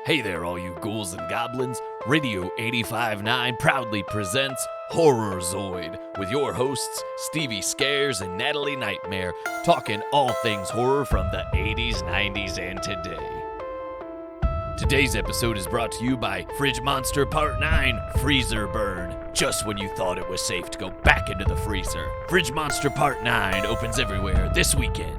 Hey there, all you ghouls and goblins. Radio 85.9 proudly presents Horror Zoid with your hosts, Stevie Scares and Natalie Nightmare, talking all things horror from the 80s, 90s, and today. Today's episode is brought to you by Fridge Monster Part 9, Freezer Burn. Just when you thought it was safe to go back into the freezer, Fridge Monster Part 9 opens everywhere this weekend.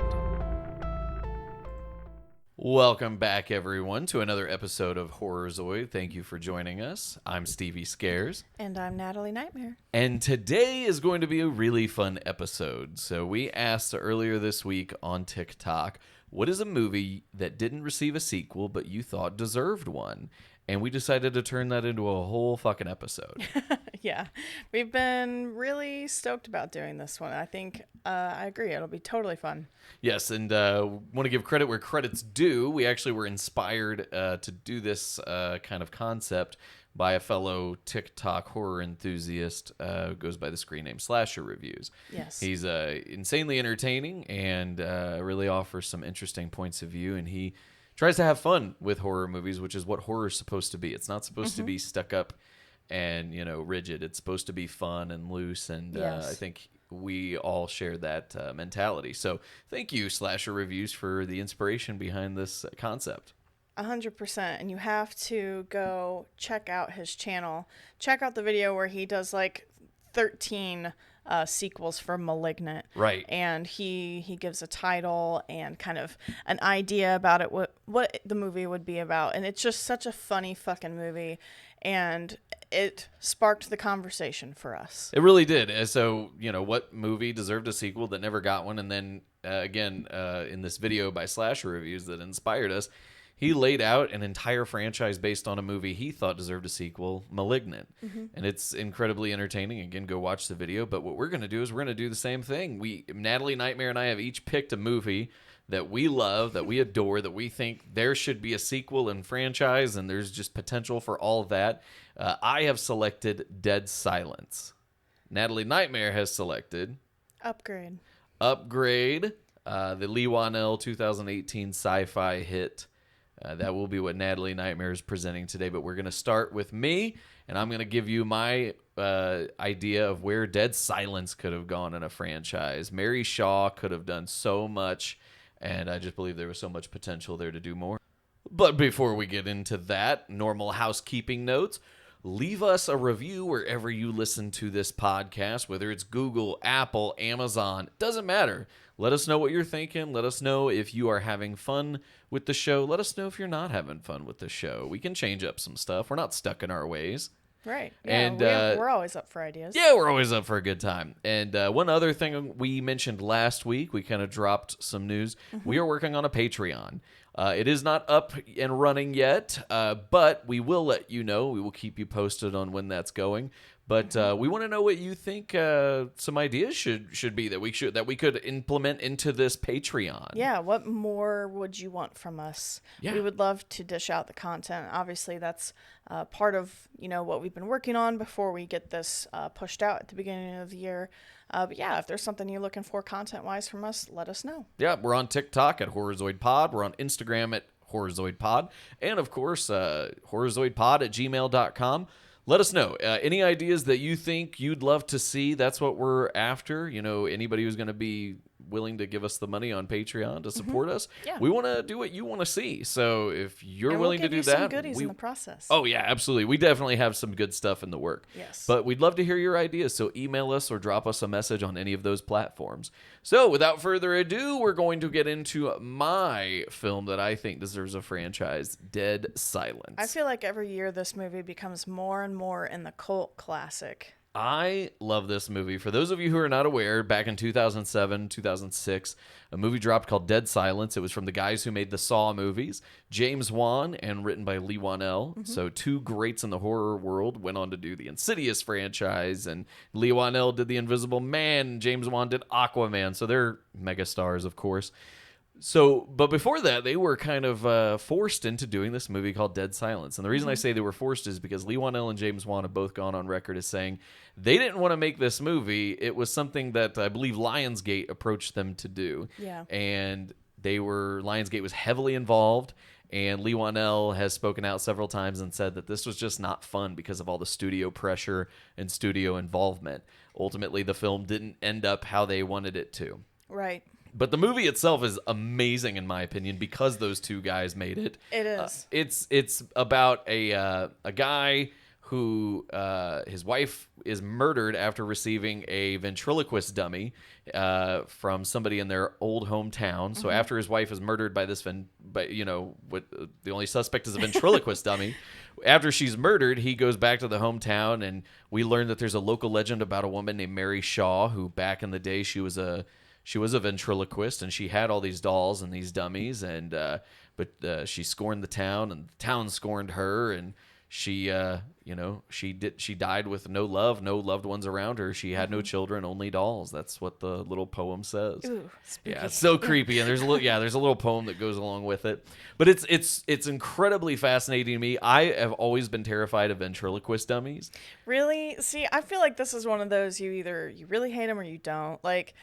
Welcome back, everyone, to another episode of Horror Zoid. Thank you for joining us. I'm Stevie Scares. And I'm Natalie Nightmare. And today is going to be a really fun episode. So we asked earlier this week on TikTok, what is a movie that didn't receive a sequel but you thought deserved one? And we decided to turn that into a whole fucking episode. Yeah, we've been really stoked about doing this one. I think, I agree, it'll be totally fun. Yes, and want to give credit where credit's due. We actually were inspired to do this kind of concept by a fellow TikTok horror enthusiast who goes by the screen name Slasher Reviews. Yes. He's insanely entertaining and really offers some interesting points of view, and he tries to have fun with horror movies, which is what horror is supposed to be. It's not supposed to be stuck up and, rigid. It's supposed to be fun and loose, and Yes. I think we all share that mentality. So thank you, Slasher Reviews, for the inspiration behind this concept. 100%. And you have to go check out his channel. Check out the video where he does like 13 sequels for Malignant. Right. And he gives a title and kind of an idea about it, what the movie would be about. And it's just such a funny fucking movie. And it sparked the conversation for us. It really did. So, what movie deserved a sequel that never got one? And then, again, in this video by Slasher Reviews that inspired us, he laid out an entire franchise based on a movie he thought deserved a sequel, Malignant. And it's incredibly entertaining. Again, go watch the video. But what we're going to do is we're going to do the same thing. Natalie Nightmare and I have each picked a movie that we love, that we adore, that we think there should be a sequel and franchise, and there's just potential for all of that. I have selected Dead Silence. Natalie Nightmare has selected Upgrade, the Lee Wanell 2018 sci-fi hit. That will be what Natalie Nightmare is presenting today, but we're going to start with me, and I'm going to give you my idea of where Dead Silence could have gone in a franchise. Mary Shaw could have done so much, and I just believe there was so much potential there to do more. But before we get into that, normal housekeeping notes. Leave us a review wherever you listen to this podcast, whether it's Google, Apple, Amazon, doesn't matter. Let us know what you're thinking. Let us know if you are having fun with the show. Let us know if you're not having fun with the show. We can change up some stuff. We're not stuck in our ways. right? Yeah, And we're always up for ideas. Yeah, we're always up for a good time. And one other thing we mentioned last week, we kind of dropped some news. We are working on a Patreon. It is not up and running yet, but we will let you know. We will keep you posted on when that's going. But we want to know what you think some ideas should be that we could implement into this Patreon. Yeah, what more would you want from us? Yeah. We would love to dish out the content. Obviously, that's part of what we've been working on before we get this pushed out at the beginning of the year. But yeah, if there's something you're looking for content-wise from us, let us know. Yeah, we're on TikTok at HorrorZoidPod. We're on Instagram at HorrorZoidPod. And, of course, HorrorZoidPod@gmail.com. Let us know. Any ideas that you think you'd love to see, that's what we're after. Anybody who's going to be willing to give us the money on Patreon to support us, Yeah. we want to do what you want to see. So if you're And willing we'll to give do you that, some goodies in the process. Oh, yeah, absolutely. We definitely have some good stuff in the work. Yes. But we'd love to hear your ideas, so email us or drop us a message on any of those platforms. So without further ado, we're going to get into my film that I think deserves a franchise, Dead Silence. I feel like every year this movie becomes more and more in the cult classic. I love this movie. For those of you who are not aware, back in 2007, 2006, a movie dropped called Dead Silence. It was from the guys who made the Saw movies, James Wan, and written by Lee Wanell. So two greats in the horror world went on to do the Insidious franchise, and Lee Wanell did The Invisible Man, and James Wan did Aquaman. So they're megastars, of course. But before that, they were kind of forced into doing this movie called Dead Silence. And the reason I say they were forced is because Lee Wanell and James Wan have both gone on record as saying they didn't want to make this movie. It was something that I believe Lionsgate approached them to do. Yeah. And Lionsgate was heavily involved. And Lee Wanell has spoken out several times and said that this was just not fun because of all the studio pressure and studio involvement. Ultimately, the film didn't end up how they wanted it to. Right. But the movie itself is amazing, in my opinion, because those two guys made it. It is. It's about a guy who his wife is murdered after receiving a ventriloquist dummy from somebody in their old hometown. So after his wife is murdered by this, the only suspect is a ventriloquist dummy. After she's murdered, he goes back to the hometown, and we learn that there's a local legend about a woman named Mary Shaw, who back in the day she was a ventriloquist, and she had all these dolls and these dummies, and but she scorned the town, and the town scorned her, and she she died with no loved ones around her. She had no children, only dolls. That's what the little poem says. Ooh, spooky. Yeah, it's so creepy, and there's a little poem that goes along with it. But it's incredibly fascinating to me. I have always been terrified of ventriloquist dummies. Really? See, I feel like this is one of those you really hate them or you don't. Like,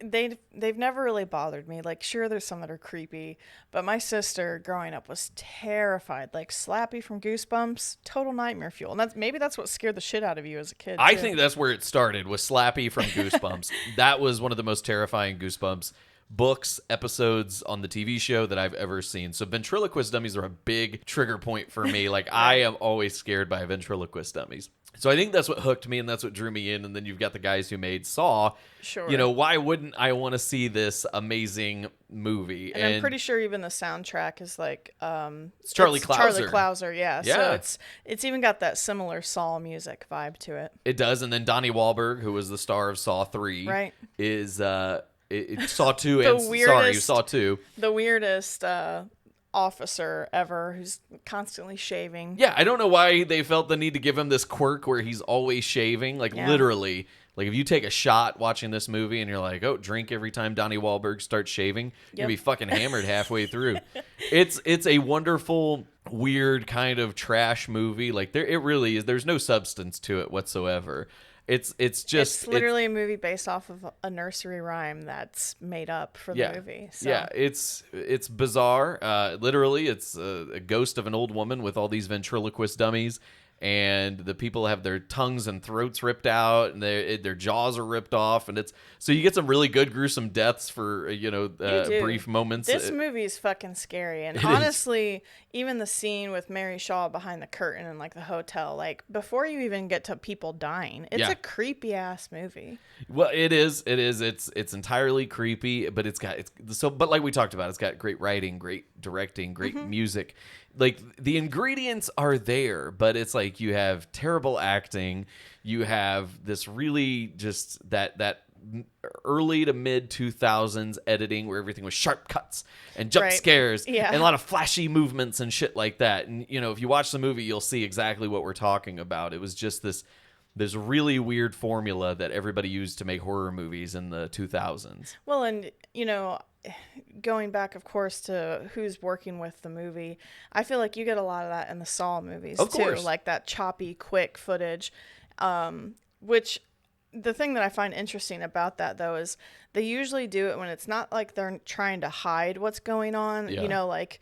they've never really bothered me. Like, sure, there's some that are creepy, but my sister growing up was terrified. Like Slappy from Goosebumps, total nightmare fuel. And maybe that's what scared the shit out of you as a kid. I too. think that's where it started, with Slappy from Goosebumps. That was one of the most terrifying Goosebumps books, episodes on the TV show that I've ever seen. So ventriloquist dummies are a big trigger point for me. Like, I am always scared by ventriloquist dummies. So I think that's what hooked me, and that's what drew me in. And then you've got the guys who made Saw. Sure. You know, why wouldn't I want to see this amazing movie? And I'm pretty sure even the soundtrack is like it's Charlie Clouser. Charlie Clouser, yeah. Yeah. So it's even got that similar Saw music vibe to it. It does. And then Donnie Wahlberg, who was the star of Saw 3, right, is Saw 2 and Saw 2. The weirdest officer ever, who's constantly shaving. Yeah, I don't know why they felt the need to give him this quirk where he's always shaving. Like, literally, like if you take a shot watching this movie and you're like, oh, drink every time Donnie Wahlberg starts shaving, you're gonna be fucking hammered halfway through. It's a wonderful, weird kind of trash movie. Like, it really is. There's no substance to it whatsoever. It's literally a movie based off of a nursery rhyme that's made up for the movie. So. Yeah, it's bizarre. Literally, it's a ghost of an old woman with all these ventriloquist dummies, and the people have their tongues and throats ripped out, and their jaws are ripped off, and so you get some really good gruesome deaths for brief moments. This movie is fucking scary, and honestly, even the scene with Mary Shaw behind the curtain in like the hotel, like before you even get to people dying, it's a creepy ass movie. Well, it is. It's entirely creepy, but but like we talked about, it's got great writing, great directing, great music. Like, the ingredients are there, but it's like you have terrible acting. You have this really just that early to mid 2000s editing where everything was sharp cuts and jump scares and a lot of flashy movements and shit like that. And, if you watch the movie, you'll see exactly what we're talking about. It was just this really weird formula that everybody used to make horror movies in the 2000s. Well, and, going back, of course, to who's working with the movie, I feel like you get a lot of that in the Saw movies, too. Like that choppy, quick footage, which the thing that I find interesting about that, though, is they usually do it when it's not like they're trying to hide what's going on, like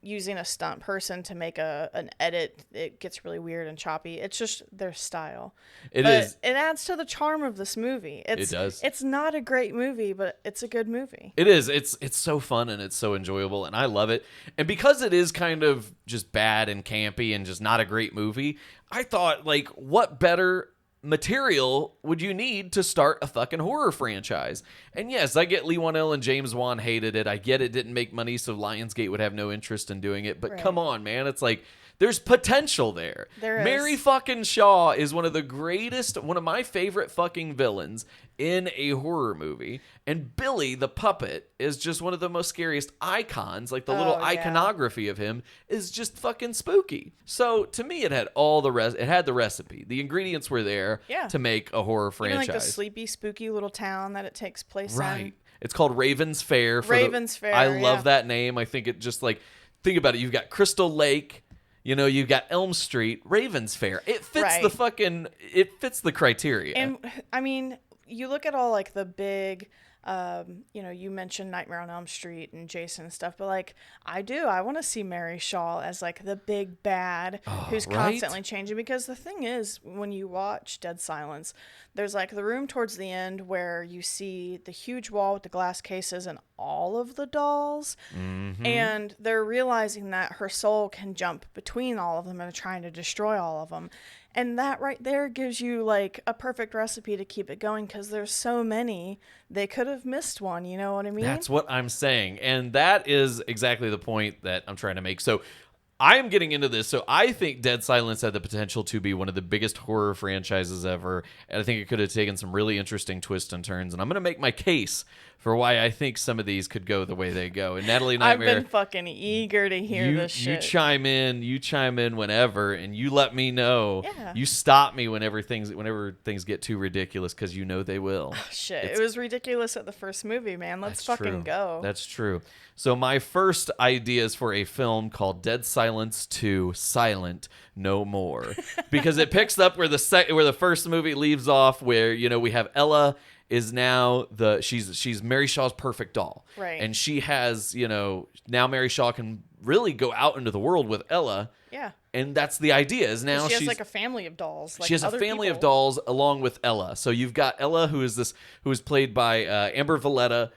using a stunt person to make an edit. It gets really weird and choppy. It's just their style. It adds to the charm of this movie. It does. It's not a great movie, but it's a good movie. It is. It's so fun and it's so enjoyable, and I love it. And because it is kind of just bad and campy and just not a great movie, I thought, like, what better material would you need to start a fucking horror franchise? And yes, I get Lee Wanell and James Wan hated it. I get it didn't make money, so Lionsgate would have no interest in doing it. But come on, man. It's like, there's potential there. There is. Mary fucking Shaw is one of my favorite fucking villains in a horror movie. And Billy the puppet is just one of the most scariest icons. Like, the little iconography of him is just fucking spooky. So to me, it had it had the recipe. The ingredients were there to make a horror franchise. Even like the sleepy, spooky little town that it takes place in. Right. It's called Raven's Fair. Fair. I love that name. I think it just, like, think about it. You've got Crystal Lake. You've got Elm Street, Ravens Fair. It fits it fits the criteria. And I mean, you look at all like the big You mentioned Nightmare on Elm Street and Jason and stuff, but like I want to see Mary Shaw as like the big bad who's right? constantly changing, because the thing is, when you watch Dead Silence, there's like the room towards the end where you see the huge wall with the glass cases and all of the dolls, and they're realizing that her soul can jump between all of them and trying to destroy all of them. And that right there gives you like a perfect recipe to keep it going, because there's so many, they could have missed one. You know what I mean? That's what I'm saying. And that is exactly the point that I'm trying to make. So I am getting into this. So I think Dead Silence had the potential to be one of the biggest horror franchises ever. And I think it could have taken some really interesting twists and turns. And I'm going to make my case for why I think some of these could go the way they go. And Natalie Nightmare, I've been fucking eager to hear this shit. You chime in whenever, and you let me know. Yeah. You stop me whenever things get too ridiculous, because you know they will. Shit, it was ridiculous at the first movie, man. Let's fucking go. That's true. So my first idea is for a film called Dead Silence 2: Silent No More, because it picks up where the first movie leaves off, where we have Ella is now she's Mary Shaw's perfect doll. Right. And she has, now Mary Shaw can really go out into the world with Ella. Yeah. And that's the idea, is now she has like a family of dolls. Like she has a family of dolls along with Ella. So you've got Ella, who is played by Amber Valletta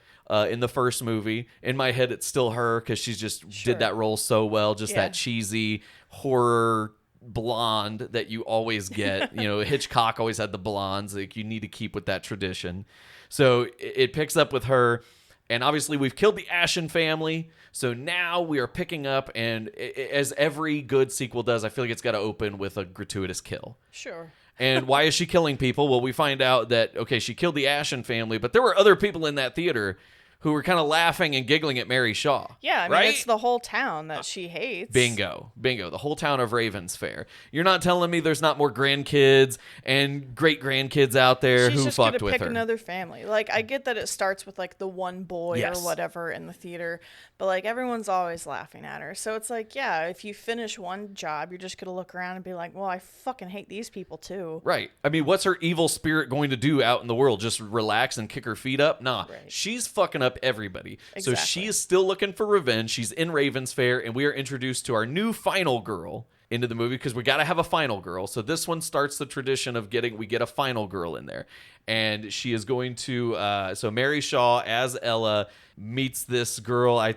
in the first movie. In my head, it's still her, because she's just did that role so well. Just that cheesy horror blonde that you always get. Hitchcock always had the blondes. Like, you need to keep with that tradition. So it picks up with her, and obviously we've killed the Ashen family. So now we are picking up, and as every good sequel does, I feel like it's got to open with a gratuitous kill. Sure. And why is she killing people? Well, we find out that, okay, she killed the Ashen family, but there were other people in that theater who were kind of laughing and giggling at Mary Shaw. Yeah, I mean, right? It's the whole town that she hates. Bingo. The whole town of Ravens Fair. You're not telling me there's not more grandkids and great-grandkids out there who fucked with her. She's just going to pick another family. Like, I get that it starts with, like, the one boy or whatever in the theater, but, like, everyone's always laughing at her. So it's like, yeah, if you finish one job, you're just going to look around and be like, well, I fucking hate these people, too. Right. I mean, what's her evil spirit going to do out in the world? Just relax and kick her feet up? Nah. Right. She's fucking up everybody. Exactly. So she is still looking for revenge. She's in Ravens Fair, and we are introduced to our new final girl into the movie, because we got to have a final girl. So this one starts the tradition of we get a final girl in there. And she is going to, so Mary Shaw as Ella meets this girl. I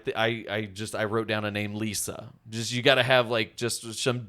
wrote down a name, Lisa. You got to have like some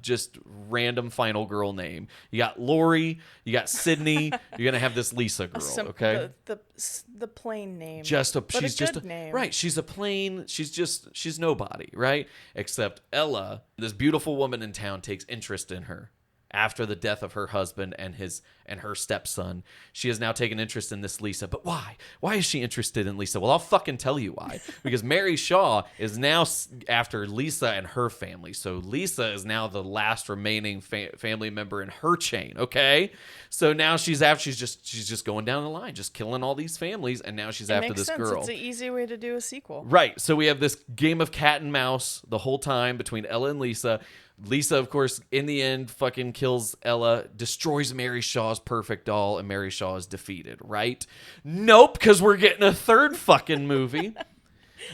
random final girl name. You got Lori, you got Sydney. You're gonna have this Lisa girl, okay? The plain name. She's just a name. Right. She's a plain. She's nobody, right? Except Ella, this beautiful woman in town, takes interest in her. After the death of her husband and her stepson, she has now taken interest in this Lisa. But why? Why is she interested in Lisa? Well, I'll fucking tell you why. Because Mary Shaw is now after Lisa and her family. So Lisa is now the last remaining family member in her chain. Okay, so now she's just going down the line, just killing all these families, and now she's after this girl. It's an easy way to do a sequel. Right. So we have this game of cat and mouse the whole time between Ella and Lisa. Lisa, of course, in the end, fucking kills Ella, destroys Mary Shaw's perfect doll, and Mary Shaw is defeated, right? Nope, because we're getting a third fucking movie.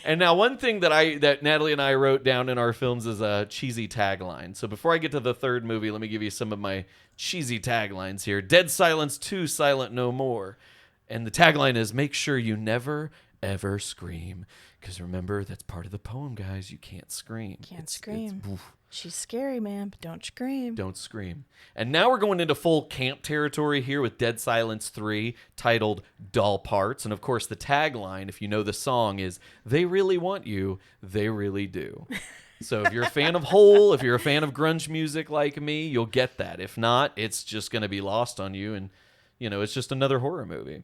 And now one thing that Natalie and I wrote down in our films is a cheesy tagline. So before I get to the third movie, let me give you some of my cheesy taglines here. Dead Silence 2: Silent No More. And the tagline is, make sure you never, ever scream. Because remember, that's part of the poem, guys. You can't scream. Can't scream. She's scary, man, but don't scream. Don't scream. And now we're going into full camp territory here with Dead Silence 3, titled Doll Parts. And of course, the tagline, if you know the song, is, they really want you, they really do. So if you're a fan of Hole, if you're a fan of grunge music like me, you'll get that. If not, it's just going to be lost on you, and, it's just another horror movie.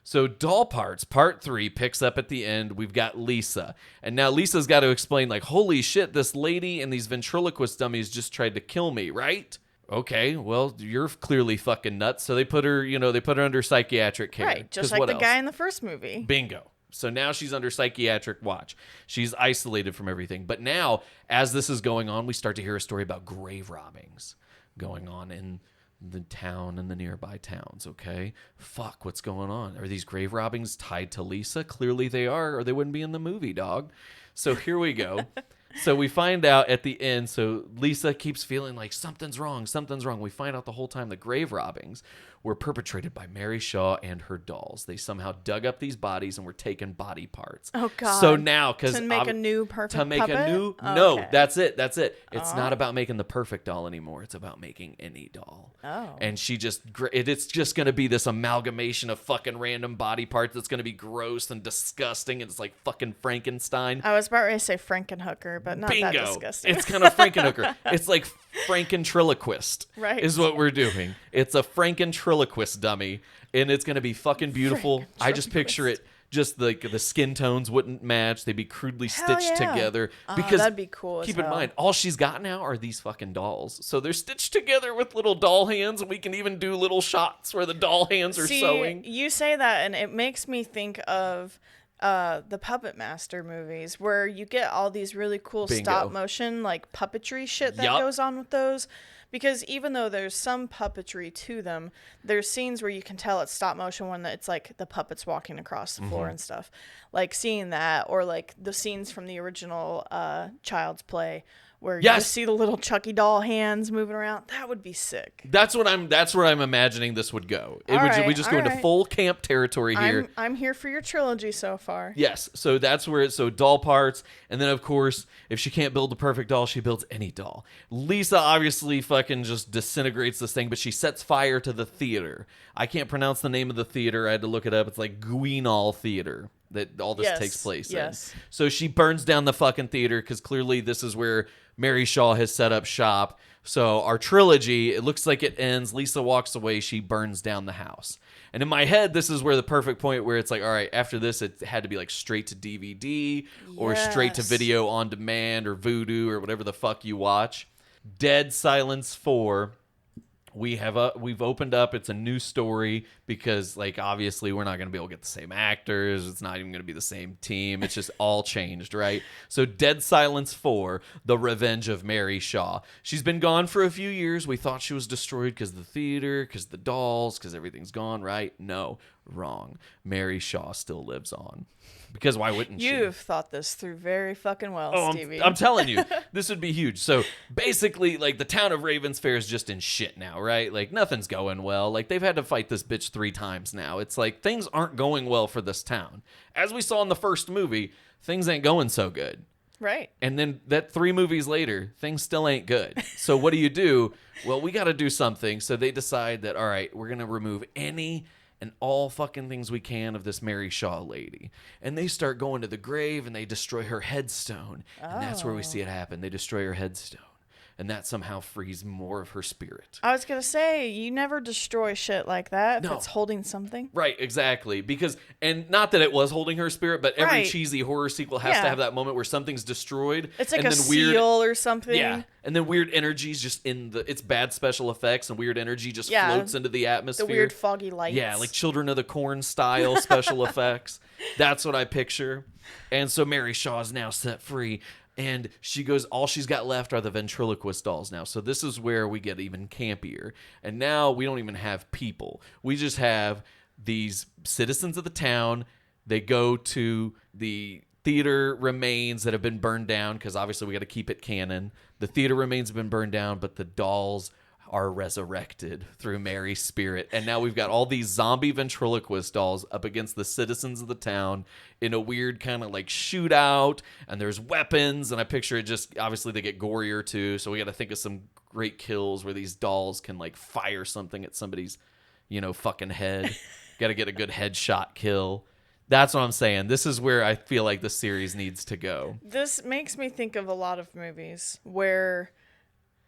So Doll Parts, Part 3, picks up at the end. We've got Lisa. And now Lisa's got to explain, like, holy shit, this lady and these ventriloquist dummies just tried to kill me, right? Okay, well, you're clearly fucking nuts. So they put her, under psychiatric care. Right, just like the guy in the first movie. Bingo. So now she's under psychiatric watch. She's isolated from everything. But now, as this is going on, we start to hear a story about grave robbings going on in the town and the nearby towns, okay? Fuck, what's going on? Are these grave robbings tied to Lisa? Clearly they are, or they wouldn't be in the movie, dog. So here we go. So we find out at the end, so Lisa keeps feeling like something's wrong, something's wrong. We find out the whole time the grave robbings were perpetrated by Mary Shaw and her dolls. They somehow dug up these bodies and were taking body parts. Oh, God. So now, because to make a new perfect to make puppet? a new Oh, no, okay. that's it. It's not about making the perfect doll anymore. It's about making any doll. Oh. And she just it's just going to be this amalgamation of fucking random body parts that's going to be gross and disgusting, and it's like fucking Frankenstein. I was about ready to say Frankenhooker, but not that Bingo. disgusting. It's kind of Frankenhooker. It's like Frankentriloquist. Right. Is what we're doing. It's a Frankentriloquist dummy, and it's going to be fucking beautiful. I just picture it. Just like the skin tones wouldn't match. They'd be crudely Hell stitched yeah. together. Oh, Because that'd be cool as keep in hell. mind, all she's got now are these fucking dolls. So they're stitched together with little doll hands, and we can even do little shots where the doll hands are See, sewing. you say that, and it makes me think of the Puppet Master movies, where you get all these really cool Bingo. stop motion like puppetry shit that Yup. goes on with those. Because even though there's some puppetry to them, there's scenes where you can tell it's stop motion when it's like the puppets walking across the Mm-hmm. floor and stuff. Like seeing that, or like the scenes from the original Child's Play, where you Yes. just see the little Chucky doll hands moving around. That would be sick. That's where I'm imagining this would go. We just go all into right. full camp territory here. I'm here for your trilogy so far. Yes, so that's where it's so doll parts, and then of course, if she can't build the perfect doll, she builds any doll. Lisa obviously fucking just disintegrates this thing, but she sets fire to the theater. I can't pronounce the name of the theater. I had to look it up. It's like Guinal Theater that all this Yes, takes place yes. in. So she burns down the fucking theater because clearly this is where Mary Shaw has set up shop. So our trilogy, it looks like it ends. Lisa walks away. She burns down the house. And in my head, this is where the perfect point where it's like, all right, after this, it had to be like straight to DVD or straight to Yes. video on demand or Vudu or whatever the fuck you watch. Dead Silence 4. We've opened up. It's a new story because, like, obviously we're not going to be able to get the same actors. It's not even going to be the same team. It's just all changed, right? So Dead Silence 4, The Revenge of Mary Shaw. She's been gone for a few years. We thought she was destroyed because the theater, because the dolls, because everything's gone, right? No, wrong. Mary Shaw still lives on. Because why wouldn't she? You've thought this through very fucking well, Oh, Stevie. I'm telling you, this would be huge. So basically, like, the town of Ravensfair is just in shit now, right? Like, nothing's going well. Like, they've had to fight this bitch 3 times now. It's like things aren't going well for this town. As we saw in the first movie, things ain't going so good. Right. And then that 3 movies later, things still ain't good. So what do? Well, we got to do something. So they decide that, all right, we're going to remove any and all fucking things we can of this Mary Shaw lady. And they start going to the grave and they destroy her headstone. And that's where we see it happen. They destroy her headstone. And that somehow frees more of her spirit. I was going to say, you never destroy shit like that if No. it's holding something. Right, exactly. Because, and not that it was holding her spirit, but every Right. cheesy horror sequel has to Yeah. have that moment where something's destroyed. It's like and a then weird, seal or something. yeah. And then weird energies just it's bad special effects and weird energy just Yeah. floats into the atmosphere. The weird foggy lights. Yeah, like Children of the Corn style special effects. That's what I picture. And so Mary Shaw is now set free. And she goes, all she's got left are the ventriloquist dolls now. So this is where we get even campier. And now we don't even have people. We just have these citizens of the town. They go to the theater remains that have been burned down because obviously we got to keep it canon. The theater remains have been burned down, but the dolls are resurrected through Mary's spirit. And now we've got all these zombie ventriloquist dolls up against the citizens of the town in a weird kind of like shootout. And there's weapons. And I picture it just, obviously they get gorier too. So we got to think of some great kills where these dolls can like fire something at somebody's, fucking head. Got to get a good headshot kill. That's what I'm saying. This is where I feel like the series needs to go. This makes me think of a lot of movies where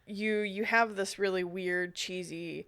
you have this really weird, cheesy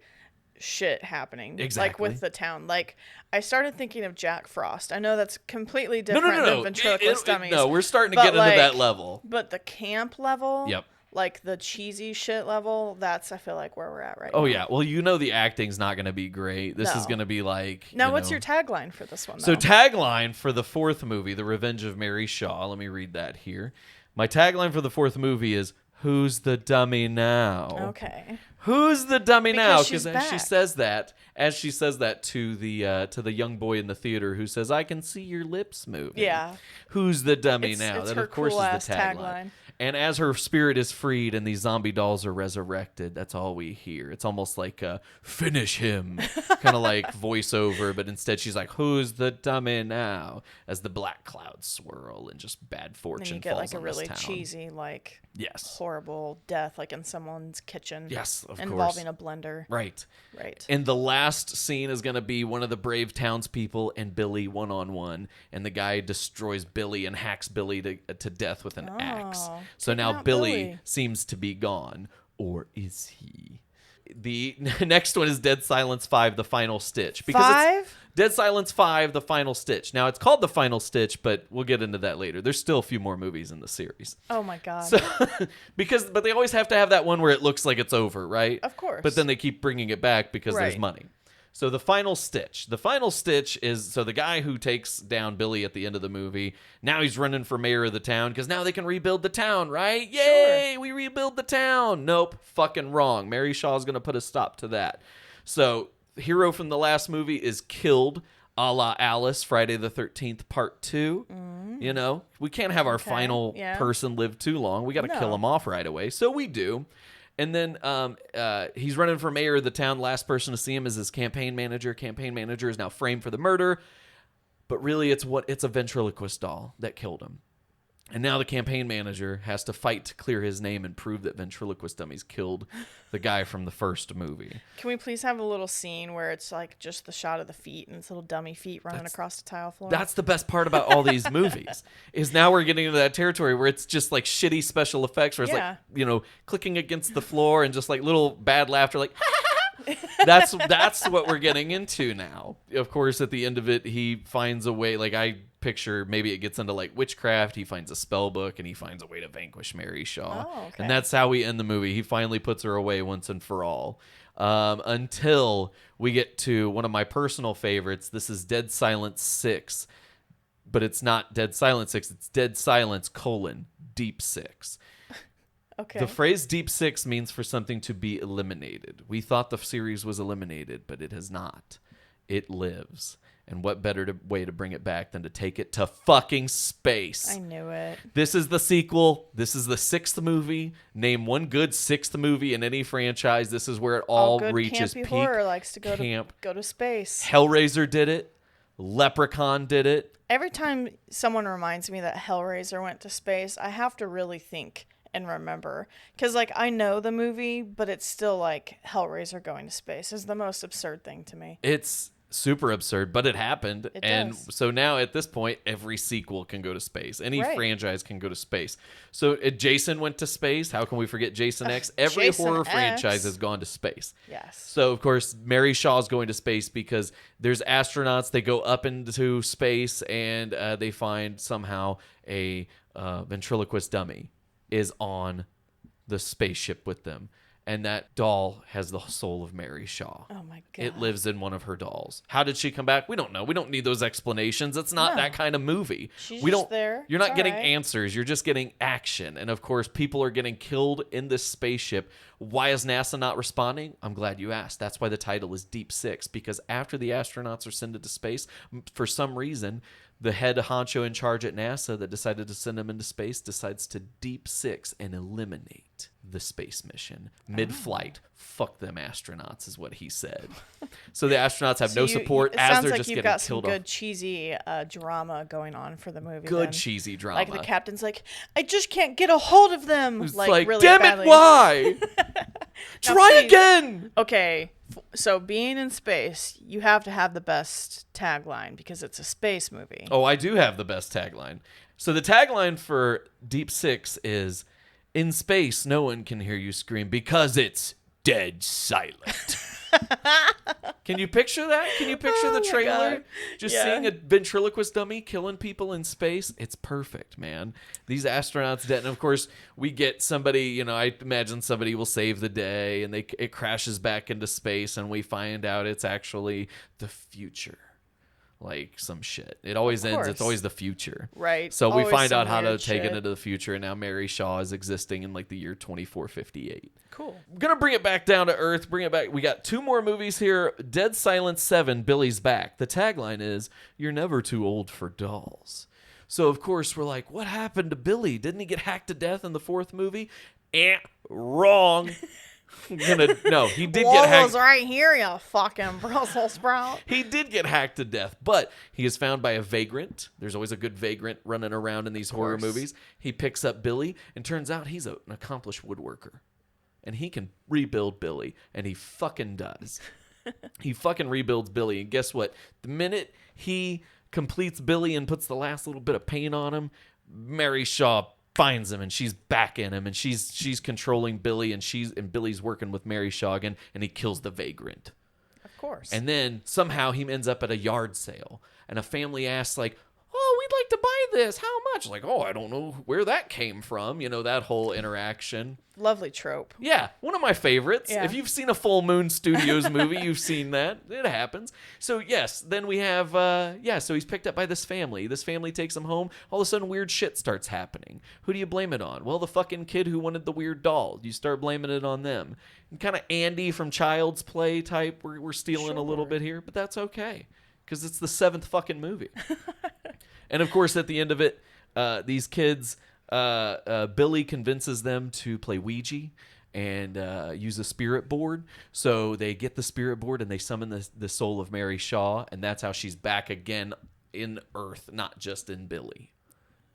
shit happening. Exactly. Like with the town. Like, I started thinking of Jack Frost. I know that's completely different No. than ventriloquist dummies. No, we're starting to but get into like- that level. But the camp level, Yep. like the cheesy shit level, that's, I feel like, where we're at right now. Oh, yeah. Well, the acting's not going to be great. This is No. going to be like... Now, what's your tagline for this one, though? So tagline for the 4th movie, The Revenge of Mary Shaw. Let me read that here. My tagline for the 4th movie is, who's the dummy now? Okay. Who's the dummy now? Because she's Because back. as she says that to the young boy in the theater who says, "I can see your lips moving." Yeah. Who's the dummy It's- now? it's That her of course cool-ass is the tagline. tagline. And as her spirit is freed and these zombie dolls are resurrected, that's all we hear. It's almost like "finish him," kind of like voiceover, but instead she's like, "Who's the dummy now?" As the black clouds swirl and just bad And fortune then you get falls like a on really this town. cheesy, like Yes. horrible death, like in someone's kitchen. Yes, of involving course. a blender. Right. Right. And the last scene is going to be one of the brave townspeople and Billy one-on-one. And the guy destroys Billy and hacks Billy to death with an axe. So taking now out Billy Billy. seems to be gone. Or is he? The next one is Dead Silence 5, The Final Stitch. Because it's 5? Dead Silence 5, The Final Stitch. Now, it's called The Final Stitch, but we'll get into that later. There's still a few more movies in the series. Oh my god. So, but they always have to have that one where it looks like it's over, right? Of course. But then they keep bringing it back because there's Right. money. So the final stitch. The final stitch is so the guy who takes down Billy at the end of the movie, now he's running for mayor of the town because now they can rebuild the town, right? Yay, we rebuild the town. Nope, fucking wrong. Mary Shaw's going to put a stop to that. So hero from the last movie is killed a la Alice, Friday the 13th, part 2. You know, we can't have our final person live too long. We got to kill him off right away. So we do. And then he's running for mayor of the town. Last person to see him is his campaign manager. Campaign manager is now framed for the murder. But really, it's a ventriloquist doll that killed him. And now the campaign manager has to fight to clear his name and prove that ventriloquist dummies killed the guy from the first movie. Can we please have a little scene where it's like just the shot of the feet and it's little dummy feet running across the tile floor? That's the best part about all these movies is now we're getting into that territory where it's just like shitty special effects where it's like, you know, clicking against the floor and just like little bad laughter like that's what we're getting into now. Of course, at the end of it, he finds a way, like I picture maybe it gets into like witchcraft. He finds a spell book and he finds a way to vanquish Mary Shaw. Oh, okay. And that's how we end the movie. He finally puts her away once and for all. Until we get to one of my personal favorites. This is Dead Silence 6. But it's not Dead Silence 6. It's Dead Silence, Deep 6. Okay. The phrase Deep 6 means for something to be eliminated. We thought the series was eliminated, but it has not. It lives. And what better way to bring it back than to take it to fucking space? I knew it. This is the sequel. This is the 6th movie. Name one good 6th movie in any franchise. This is where it all good reaches campy peak horror likes to go camp. to space. Hellraiser did it. Leprechaun did it. Every time someone reminds me that Hellraiser went to space, I have to really think and remember, because like I know the movie, but it's still like Hellraiser going to space is the most absurd thing to me. It's super absurd, but it happened. It does. So now at this point, every sequel can go to space. Any Right. franchise can go to space. So Jason went to space. How can we forget Jason X? Every Jason horror X. franchise has gone to space. Yes. So, of course, Mary Shaw's going to space because there's astronauts. They go up into space and they find somehow a ventriloquist dummy is on the spaceship with them. And that doll has the soul of Mary Shaw. Oh my god. It lives in one of her dolls. How did she come back? We don't know. We don't need those explanations. It's not No. that kind of movie. She's we just don't. there. You're not It's getting all right. answers. You're just getting action. And of course, people are getting killed in this spaceship. Why is NASA not responding? I'm glad you asked. That's why the title is Deep 6, because after the astronauts are sent into space, for some reason, the head honcho in charge at NASA that decided to send them into space decides to Deep 6 and eliminate the space mission mid-flight. Fuck them astronauts is what he said. So the astronauts have So no you- support it as sounds they're like just you've getting got some killed good off. cheesy drama going on for the movie. Good then. cheesy drama. Like the captain's like, I just can't get a hold of them. It's Like really damn badly. it, why? Now, Try please. again. Okay, so being in space, you have to have the best tagline because it's a space movie. Oh, I do have the best tagline. So the tagline for Deep 6 is, in space, no one can hear you scream because it's dead silent. Can you picture that? Can you picture the Oh my trailer? God. Just Yeah. seeing a ventriloquist dummy killing people in space? It's perfect, man. These astronauts dead. And of course, we get somebody, you know, I imagine somebody will save the day and it crashes back into space and we find out it's actually the future. like some shit. It always ends. It's course. always the future. Right. So we Always find some out how to weird take it shit. into the future, and now Mary Shaw is existing in like the year 2458. Cool. I'm gonna bring it back down to earth. Bring it back. We got 2 more movies here. Dead Silence 7. Billy's back. The tagline is "You're never too old for dolls." So of course we're like, what happened to Billy? Didn't he get hacked to death in the 4th movie? Wrong. No, he did get hacked. Walla's right here, you fucking Brussels sprout. He did get hacked to death, but he is found by a vagrant. There's always a good vagrant running around in these horror movies. He picks up Billy, and turns out he's an accomplished woodworker. And he can rebuild Billy, and he fucking does. He fucking rebuilds Billy, and guess what? The minute he completes Billy and puts the last little bit of paint on him, Mary Shaw finds him, and she's back in him, and she's controlling Billy, and Billy's working with Mary Shaw again, and he kills the vagrant. Of course. And then somehow he ends up at a yard sale, and a family asks like, "Oh, we'd like to buy this. How much?" Like, "Oh, I don't know where that came from." You know, that whole interaction. Lovely trope. Yeah, one of my favorites. Yeah. If you've seen a Full Moon Studios movie, you've seen that. It happens. So, yes, then we have, so he's picked up by this family. This family takes him home. All of a sudden, weird shit starts happening. Who do you blame it on? Well, the fucking kid who wanted the weird doll. You start blaming it on them. And kind of Andy from Child's Play type. We're stealing a little bit here, but that's okay. Because it's the 7th fucking movie. And, of course, at the end of it, these kids... Billy convinces them to play Ouija and use a spirit board. So they get the spirit board and they summon the soul of Mary Shaw, and that's how she's back again in Earth, not just in Billy.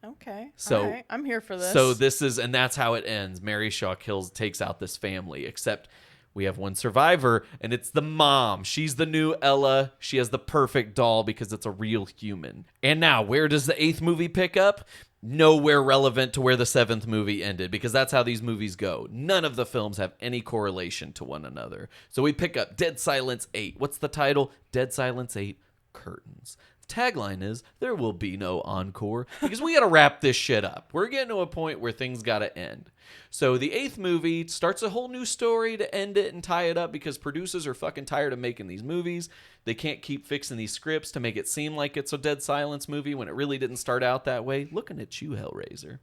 Okay. So all right. I'm here for this. So and that's how it ends. Mary Shaw takes out this family, except we have one survivor, and it's the mom. She's the new Ella. She has the perfect doll because it's a real human. And now, where does the 8th movie pick up? Nowhere relevant to where the 7th movie ended, because that's how these movies go. None of the films have any correlation to one another. So we pick up Dead Silence 8. What's the title? Dead Silence 8 Curtains. The tagline is, there will be no encore, because we got to wrap this shit up. We're getting to a point where things got to end. So the 8th movie starts a whole new story to end it and tie it up, because producers are fucking tired of making these movies. They can't keep fixing these scripts to make it seem like it's a Dead Silence movie when it really didn't start out that way. Looking at you, Hellraiser.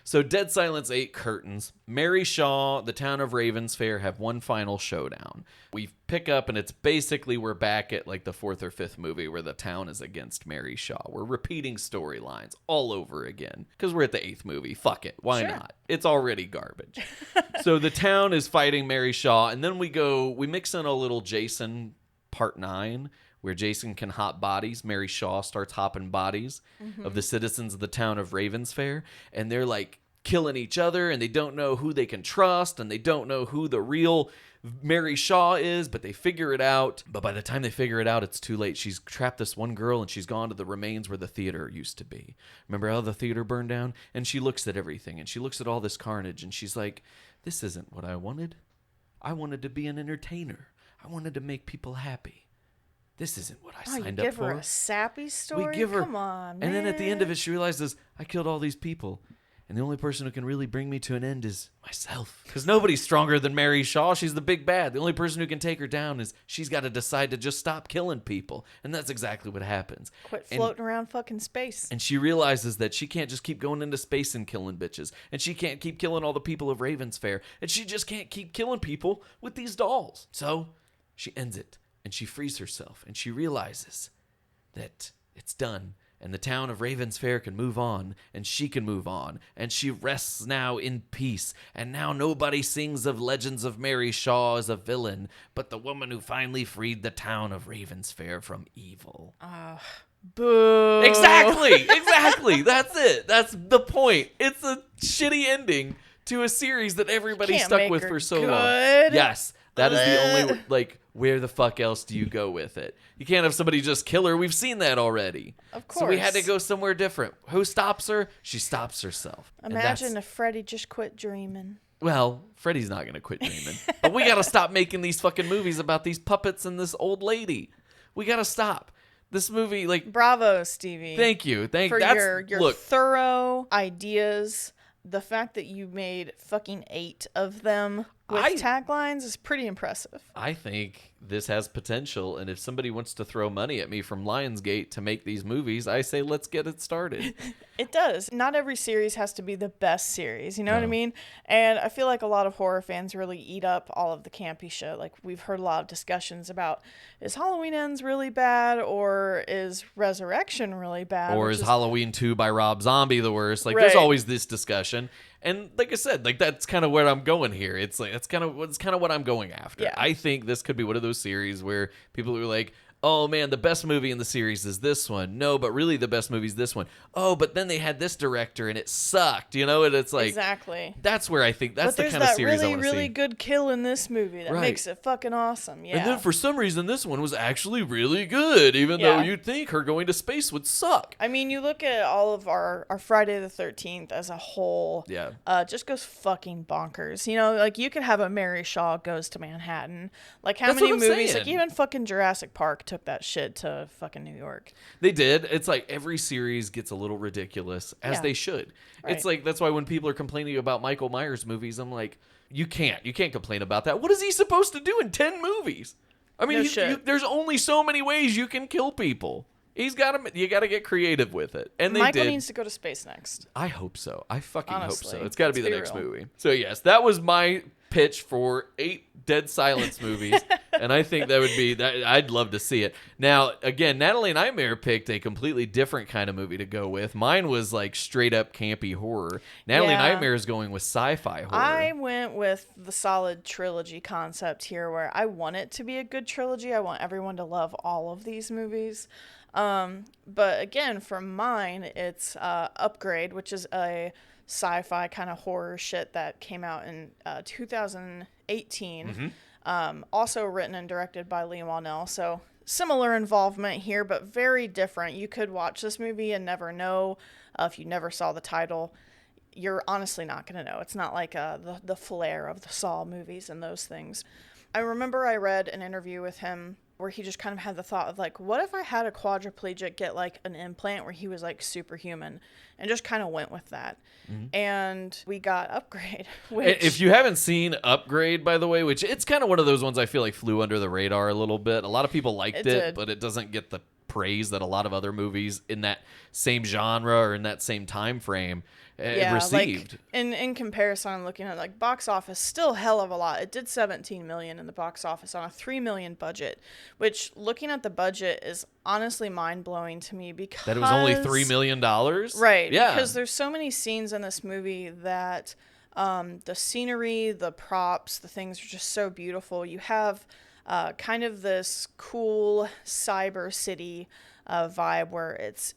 So Dead Silence 8 Curtains. Mary Shaw, the town of Ravens Fair have one final showdown. We pick up, and it's basically we're back at like the 4th or 5th movie where the town is against Mary Shaw. We're repeating storylines all over again because we're at the 8th movie. Fuck it. Why not? It's already garbage. So the town is fighting Mary Shaw, and then we mix in a little Jason Part 9, where Jason can hop bodies. Mary Shaw starts hopping bodies of the citizens of the town of Ravens Fair, and they're like killing each other, and they don't know who they can trust, and they don't know who the real Mary Shaw is, but they figure it out. But by the time they figure it out, it's too late. She's trapped this one girl, and she's gone to the remains where the theater used to be. Remember how the theater burned down? And she looks at everything, and she looks at all this carnage, and she's like, this isn't what I wanted. I wanted to be an entertainer. I wanted to make people happy. This isn't what I signed up for. You give her a sappy story? Come on, man. And then at the end of it, she realizes, I killed all these people. And the only person who can really bring me to an end is myself. Because nobody's stronger than Mary Shaw. She's the big bad. The only person who can take her down is she's got to decide to just stop killing people. And that's exactly what happens. Quit floating around fucking space. And she realizes that she can't just keep going into space and killing bitches. And she can't keep killing all the people of Ravens Fair. And she just can't keep killing people with these dolls. So she ends it. And she frees herself, and she realizes that it's done, and the town of Ravens Fair can move on, and she can move on, and she rests now in peace, and now nobody sings of legends of Mary Shaw as a villain, but the woman who finally freed the town of Ravens Fair from evil. Boo. Exactly. That's it. That's the point. It's a shitty ending to a series that everybody Can't stuck make with her for so long. good. Yes. That is the only, where the fuck else do you go with it? You can't have somebody just kill her. We've seen that already. Of course. So we had to go somewhere different. Who stops her? She stops herself. Imagine if Freddy just quit dreaming. Well, Freddy's not going to quit dreaming. But we got to stop making these fucking movies about these puppets and this old lady. We got to stop. This movie, Bravo, Stevie. Thank you. For your thorough ideas. The fact that you made fucking 8 of them. with taglines is pretty impressive. I think this has potential, and if somebody wants to throw money at me from Lionsgate to make these movies, I say let's get it started. It does. Not every series has to be the best series, you know what I mean? And I feel like a lot of horror fans really eat up all of the campy shit. Like, we've heard a lot of discussions about, is Halloween Ends really bad, or is Resurrection really bad? Or is Halloween 2 by Rob Zombie the worst? Like, there's always this discussion. And like I said, like, that's kind of where I'm going here. It's like, that's kind of what I'm going after. Yeah. I think this could be one of those series where people are like, oh man, the best movie in the series is this one. No, but really the best movie is this one. Oh, but then they had this director and it sucked, you know? And it's like, exactly. That's where I think that's the kind of series I want to see. But there's that really good kill in this movie that makes it fucking awesome. Yeah. And then for some reason, this one was actually really good, even though you'd think her going to space would suck. I mean, you look at all of our Friday the 13th as a whole. Yeah. Just goes fucking bonkers. You know, like, you could have a Mary Shaw Goes to Manhattan. Like, how many movies? Like, even fucking Jurassic Park took that shit to fucking New York. They did. It's like every series gets a little ridiculous, as they should. Right. It's like, that's why when people are complaining about Michael Myers movies, I'm like, you can't complain about that. What is he supposed to do in 10 movies? I mean, there's only so many ways you can kill people. You got to get creative with it. And Michael needs to go to space next. I hope so. I fucking Honestly, hope so. It's got to be the next movie. So yes, that was my pitch for 8 Dead Silence movies. And I think that would be that. I'd love to see it. Now, again, Natalie Nightmare picked a completely different kind of movie to go with. Mine was like straight up campy horror. Natalie Nightmare is going with sci-fi horror. I went with the solid trilogy concept here, where I want it to be a good trilogy. I want everyone to love all of these movies. But again, for mine, it's Upgrade, which is a sci-fi kind of horror shit that came out in 2018. Mm-hmm. Also written and directed by Lee Whannell. So similar involvement here, but very different. You could watch this movie and never know. If you never saw the title, you're honestly not going to know. It's not like the flair of the Saw movies and those things. I remember I read an interview with him where he just kind of had the thought of like, what if I had a quadriplegic get like an implant where he was like superhuman, and just kind of went with that. Mm-hmm. And we got Upgrade. Which, if you haven't seen Upgrade, by the way, which it's kind of one of those ones I feel like flew under the radar a little bit. A lot of people liked it, but it doesn't get the praise that a lot of other movies in that same genre or in that same time frame received. Like in comparison, I'm looking at like box office, still hell of a lot. It did 17 million in the box office on a 3 million budget, which, looking at the budget, is honestly mind-blowing to me, because that it was only $3 million. Right. Yeah. Because there's so many scenes in this movie that the scenery, the props, the things are just so beautiful. You have kind of this cool cyber city vibe where it's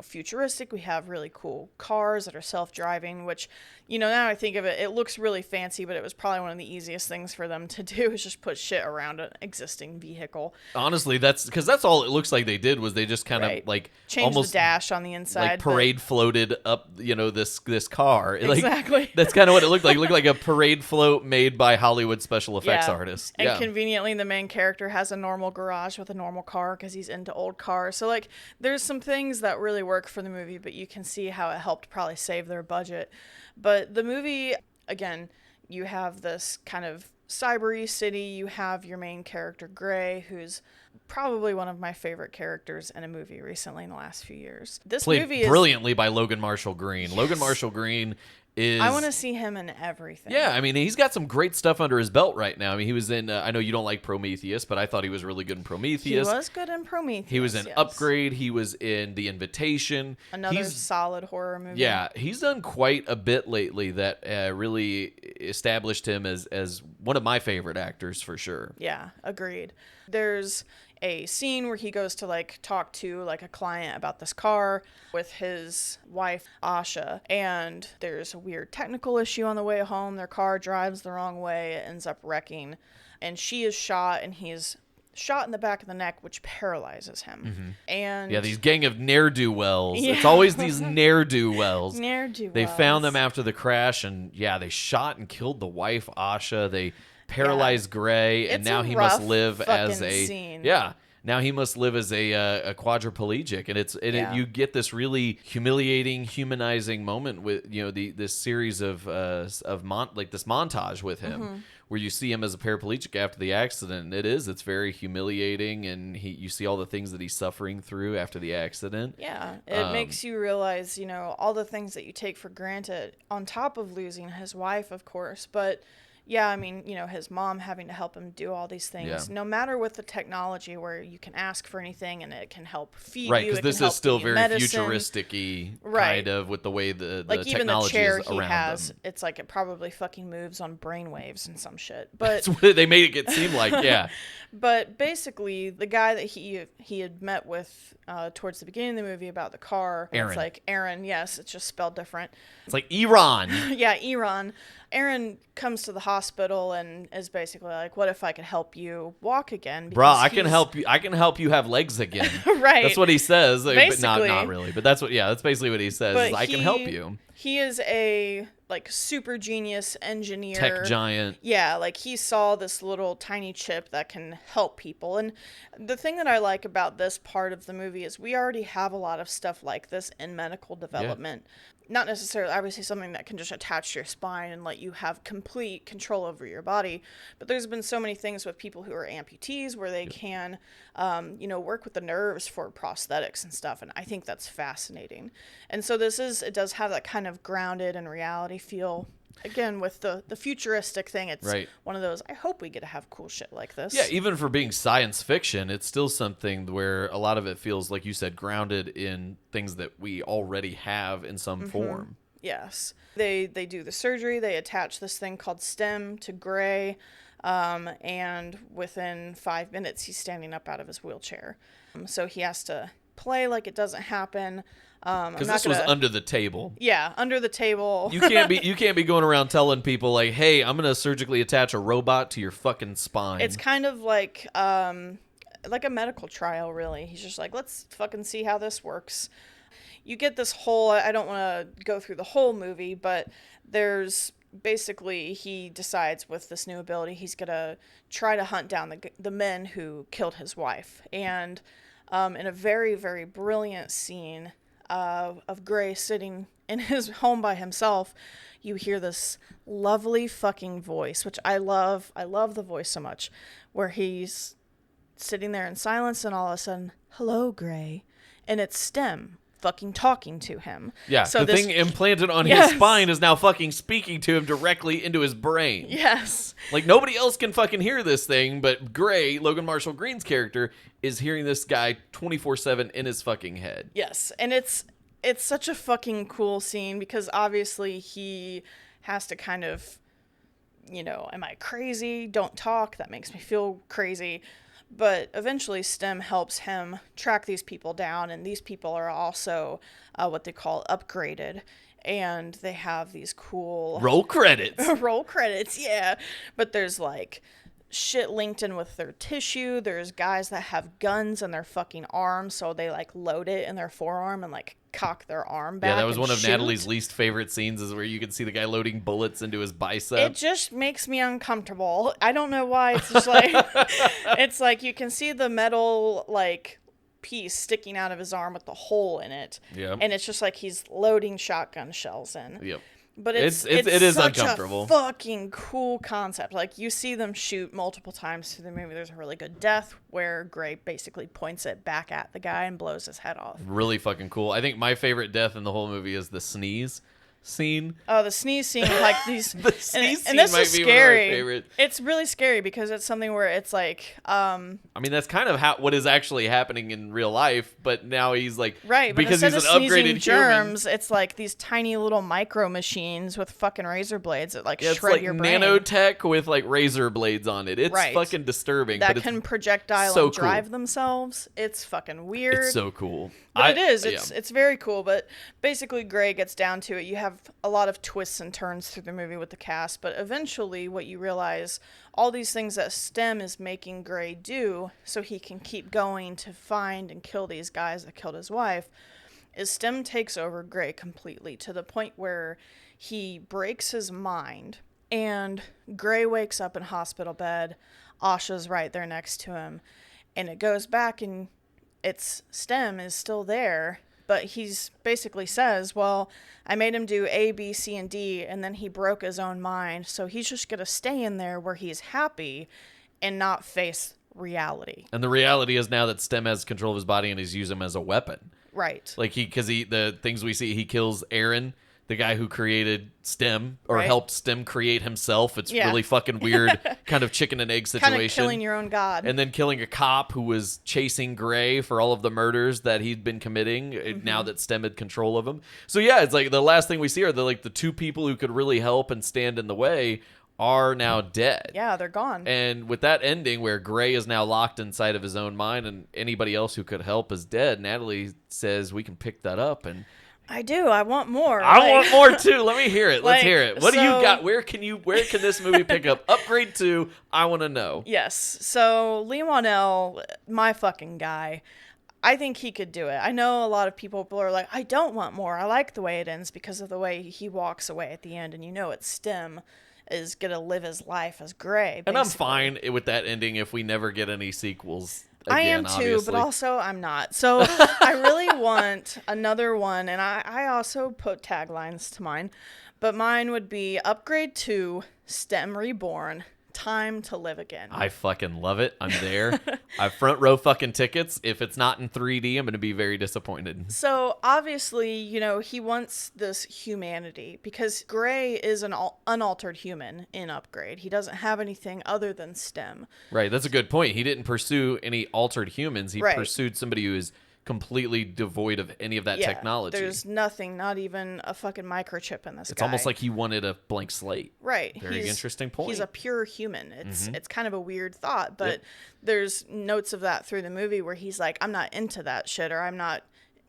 futuristic. We have really cool cars that are self-driving, which, now I think of it, it looks really fancy, but it was probably one of the easiest things for them to do, is just put shit around an existing vehicle. Honestly, that's all it looks like they did, was they just kind of like changed almost the dash on the inside, like parade floated up, this car. Exactly. Like, that's kind of what it looked like. It looked like a parade float made by Hollywood special effects artists. And conveniently, the main character has a normal garage with a normal car because he's into old cars. So like, there's some things that really work for the movie, but you can see how it helped probably save their budget. But the movie, again, you have this kind of cybery city. You have your main character, Gray, who's probably one of my favorite characters in a movie recently in the last few years. This Played movie is brilliantly by Logan Marshall Green. Yes. Logan Marshall Green is... I want to see him in everything. Yeah, I mean, he's got some great stuff under his belt right now. I mean, he was in, I know you don't like Prometheus, but I thought he was really good in Prometheus. He was good in Prometheus. He was in Upgrade. He was in The Invitation. Another solid horror movie. Yeah, he's done quite a bit lately that really established him as one of my favorite actors for sure. Yeah, agreed. There's a scene where he goes to like talk to like a client about this car with his wife Asha, and there's a weird technical issue on the way home. Their car drives the wrong way, it ends up wrecking, and she is shot, and he's shot in the back of the neck, which paralyzes him. Mm-hmm. And these gang of ne'er-do-wells. Yeah. It's always these ne'er-do-wells. They found them after the crash, and they shot and killed the wife Asha. They paralyzed Gray, and now he must live as a scene. now he must live as a quadriplegic, and you get this really humiliating, humanizing moment with this series of this montage with him where you see him as a paraplegic after the accident. And it's very humiliating, and you see all the things that he's suffering through after the accident. Yeah, it makes you realize, all the things that you take for granted on top of losing his wife, of course, but yeah, I mean, his mom having to help him do all these things. Yeah. No matter with the technology where you can ask for anything and it can help feed right, you. Right, because this is still very futuristic-y, kind of, with the way the like technology even the chair is he around has, them. it's like it probably fucking moves on brainwaves and some shit. But that's what they made it seem like, yeah. But basically, the guy that he had met with towards the beginning of the movie about the car, Aaron. It's like Aaron, yes, it's just spelled different. It's like Iran. Yeah, Iran. Aaron comes to the hospital and is basically like, "What if I could help you walk again?" Bruh, I can help you. I can help you have legs again. Right. That's what he says. Basically. But not really. But that's basically what he says. Is, I can help you. He is a super genius engineer, tech giant. Yeah, like he saw this little tiny chip that can help people. And the thing that I like about this part of the movie is we already have a lot of stuff like this in medical development. Yeah. Not necessarily, obviously, something that can just attach to your spine and let you have complete control over your body. But there's been so many things with people who are amputees where they can, work with the nerves for prosthetics and stuff. And I think that's fascinating. And so it does have that kind of grounded and reality feel. Again, with the futuristic thing, it's right. One of those, I hope we get to have cool shit like this. Yeah, even for being science fiction, it's still something where a lot of it feels, like you said, grounded in things that we already have in some form. Yes. They do the surgery. They attach this thing called STEM to Gray, and within 5 minutes, he's standing up out of his wheelchair. So he has to play like it doesn't happen. Because this was under the table. Yeah, under the table. You can't be going around telling people like, "Hey, I'm gonna surgically attach a robot to your fucking spine." It's kind of like a medical trial, really. He's just like, let's fucking see how this works. You get this whole. I don't want to go through the whole movie, but there's basically he decides with this new ability he's gonna try to hunt down the men who killed his wife, and in a very, very brilliant scene of Gray sitting in his home by himself, you hear this lovely fucking voice, which I love. I love the voice so much, where he's sitting there in silence and all of a sudden, "Hello, Gray," and it's STEM fucking talking to him. Yeah, so the thing implanted on his spine is now fucking speaking to him directly into his brain. Yes. Like, nobody else can fucking hear this thing, but Gray, Logan Marshall Green's character, is hearing this guy 24/7 in his fucking head. Yes, and it's such a fucking cool scene because obviously he has to kind of, am I crazy? Don't talk. That makes me feel crazy. But eventually STEM helps him track these people down, and these people are also what they call upgraded. And they have these cool... Roll credits. Roll credits, yeah. But there's like shit linked in with their tissue. There's guys that have guns in their fucking arms, so they like load it in their forearm and like cock their arm back. Yeah, that was one of shoot. Natalie's least favorite scenes, is where you can see the guy loading bullets into his bicep. It just makes me uncomfortable. I don't know why. It's just like it's like you can see the metal like piece sticking out of his arm with the hole in it. Yeah. And it's just like he's loading shotgun shells in. Yep. But it is such uncomfortable. A fucking cool concept. Like, you see them shoot multiple times through the movie. There's a really good death where Gray basically points it back at the guy and blows his head off. Really fucking cool. I think my favorite death in the whole movie is the sneeze scene. Oh, the sneeze scene, like these. The sneeze scene this might is be scary. one of my favorite. It's really scary because it's something where it's like. I mean, that's kind of what is actually happening in real life, but now he's like, right, but because instead he's of an upgraded sneezing germs, human. it's like these tiny little micro machines with fucking razor blades that like shred it's like your brain. Nanotech with like razor blades on it. It's right. fucking disturbing. That but can projectile so and drive cool. themselves. It's fucking weird. It's so cool. But it is. It's very cool. But basically, Gray gets down to it. You have a lot of twists and turns through the movie with the cast, but eventually what you realize, all these things that STEM is making Gray do so he can keep going to find and kill these guys that killed his wife, is STEM takes over Gray completely to the point where he breaks his mind, and Gray wakes up in hospital bed. Asha's right there next to him. And it goes back and its stem is still there, but he's basically says, well, I made him do A, B, C, and D, and then he broke his own mind, so he's just going to stay in there where he's happy and not face reality. And the reality is now that Stem has control of his body and he's used him as a weapon. Right. Like the things we see, he kills Aaron, the guy who created Stem or Right. helped Stem create himself. It's Yeah. really fucking weird, kind of chicken and egg situation. Kind of killing your own god. And then killing a cop who was chasing Gray for all of the murders that he'd been committing now that Stem had control of him. So yeah, it's like the last thing we see are the two people who could really help and stand in the way are now dead. Yeah, they're gone. And with that ending where Gray is now locked inside of his own mind and anybody else who could help is dead, Natalie says we can pick that up. And I do. I want more. I want more too. Let me hear it. Let's Like, hear it. What do you so- got? Where can this movie pick up? Upgrade 2. I want to know. Yes. So Lee Wanell, my fucking guy. I think he could do it. I know a lot of people are like, I don't want more. I like the way it ends because of the way he walks away at the end, and it's Stem is gonna live his life as Gray. And I'm basically. fine with that ending if we never get any sequels. Again, I am too, obviously. but also I'm not. So I really want another one, and I also put taglines to mine, but mine would be Upgrade 2, Stem Reborn, Time to Live Again. I fucking love it. I'm there. I have front row fucking tickets. If it's not in 3D, I'm going to be very disappointed. So obviously, he wants this humanity because Gray is an unaltered human in Upgrade. He doesn't have anything other than Stem. Right. That's a good point. He didn't pursue any altered humans. He Right. pursued somebody who is completely devoid of any of that Yeah, technology. there's nothing, not even a fucking microchip in this It's guy. almost like he wanted a blank slate. Right. Very interesting point. He's a pure human. It's kind of a weird thought, but Yep. there's notes of that through the movie where he's like, I'm not into that shit, or I'm not,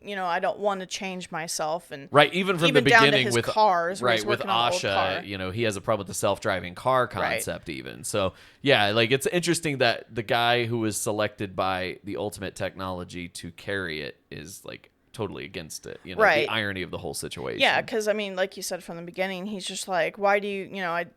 I don't want to change myself. And Right, even from even the down to beginning his with cars, where right he's with working on an old car. Asha, he has a problem with the self-driving car concept even. So, yeah, like it's interesting that the guy who was selected by the ultimate technology to carry it is like totally against it, Right. the irony of the whole situation. Yeah, because like you said from the beginning, he's just like, why do you,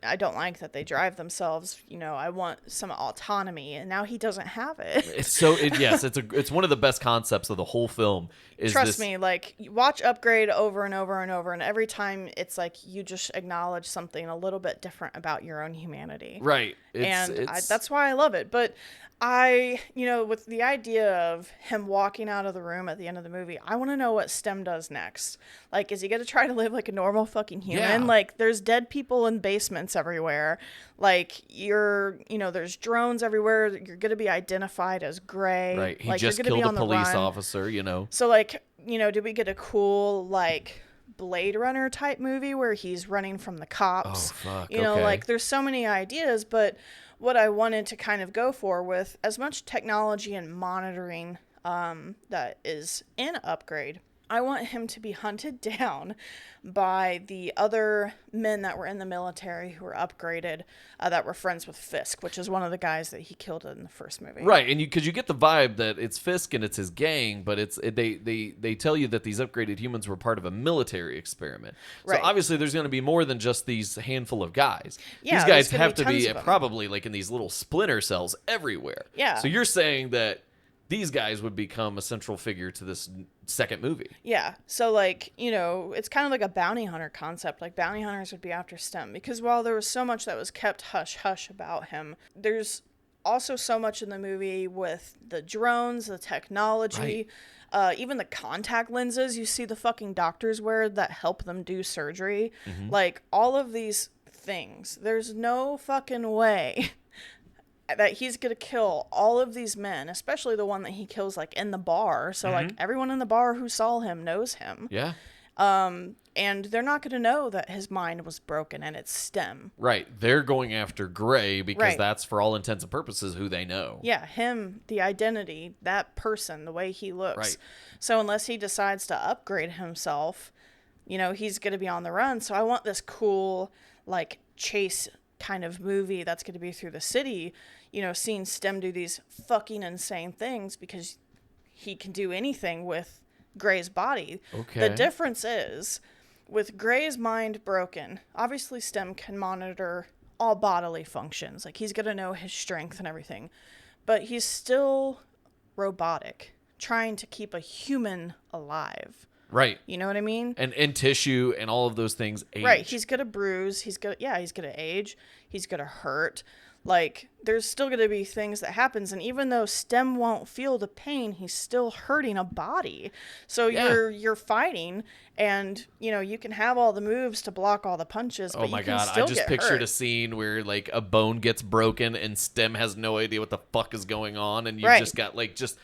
I don't like that they drive themselves. I want some autonomy, and now he doesn't have it. It's one of the best concepts of the whole film. Trust me, like you watch Upgrade over and over and over, and every time it's like you just acknowledge something a little bit different about your own humanity. Right. That's why I love it. But with the idea of him walking out of the room at the end of the movie, I want to know what Stem does next. Like, is he going to try to live like a normal fucking human? Yeah. Like, there's dead people in basements everywhere. Like, there's drones everywhere. You're going to be identified as Gray. Right. He like, just you're gonna killed be a on the police run. officer, So, like, did we get a cool, like, Blade Runner type movie where he's running from the cops? Oh, fuck. Okay. Okay. Like, there's so many ideas, but what I wanted to kind of go for with as much technology and monitoring that is in Upgrade, I want him to be hunted down by the other men that were in the military who were upgraded that were friends with Fisk, which is one of the guys that he killed in the first movie. Right, and because you get the vibe that it's Fisk and it's his gang, but they tell you that these upgraded humans were part of a military experiment. So Right. obviously there's going to be more than just these handful of guys. Yeah, these there's guys gonna have be to be tons of them. probably like in these little splinter cells everywhere. Yeah. So you're saying that these guys would become a central figure to this second movie. Yeah. So, like, it's kind of like a bounty hunter concept. Like, bounty hunters would be after Stem. Because while there was so much that was kept hush-hush about him, there's also so much in the movie with the drones, the technology, even the contact lenses you see the fucking doctors wear that help them do surgery. Mm-hmm. Like, all of these things. There's no fucking way that he's gonna kill all of these men, especially the one that he kills like in the bar. So like everyone in the bar who saw him knows him. Yeah. And they're not gonna know that his mind was broken and it's Stem. Right. They're going after Gray because Right. that's for all intents and purposes who they know. Yeah, him, the identity, that person, the way he looks. Right. So unless he decides to upgrade himself, he's gonna be on the run. So I want this cool like chase kind of movie that's going to be through the city, seeing Stem do these fucking insane things because he can do anything with Gray's body. Okay. The difference is, with Gray's mind broken, obviously Stem can monitor all bodily functions. Like, he's going to know his strength and everything. But he's still robotic, trying to keep a human alive. Right. You know what I mean? And tissue and all of those things age. Right. He's going to bruise. He's going to age. He's going to hurt. Like, there's still going to be things that happens. And even though Stem won't feel the pain, he's still hurting a body. So you're fighting, and, you know, you can have all the moves to block all the punches, but you can still I just get pictured hurt. a scene where, like, a bone gets broken and Stem has no idea what the fuck is going on, and you just got, like, just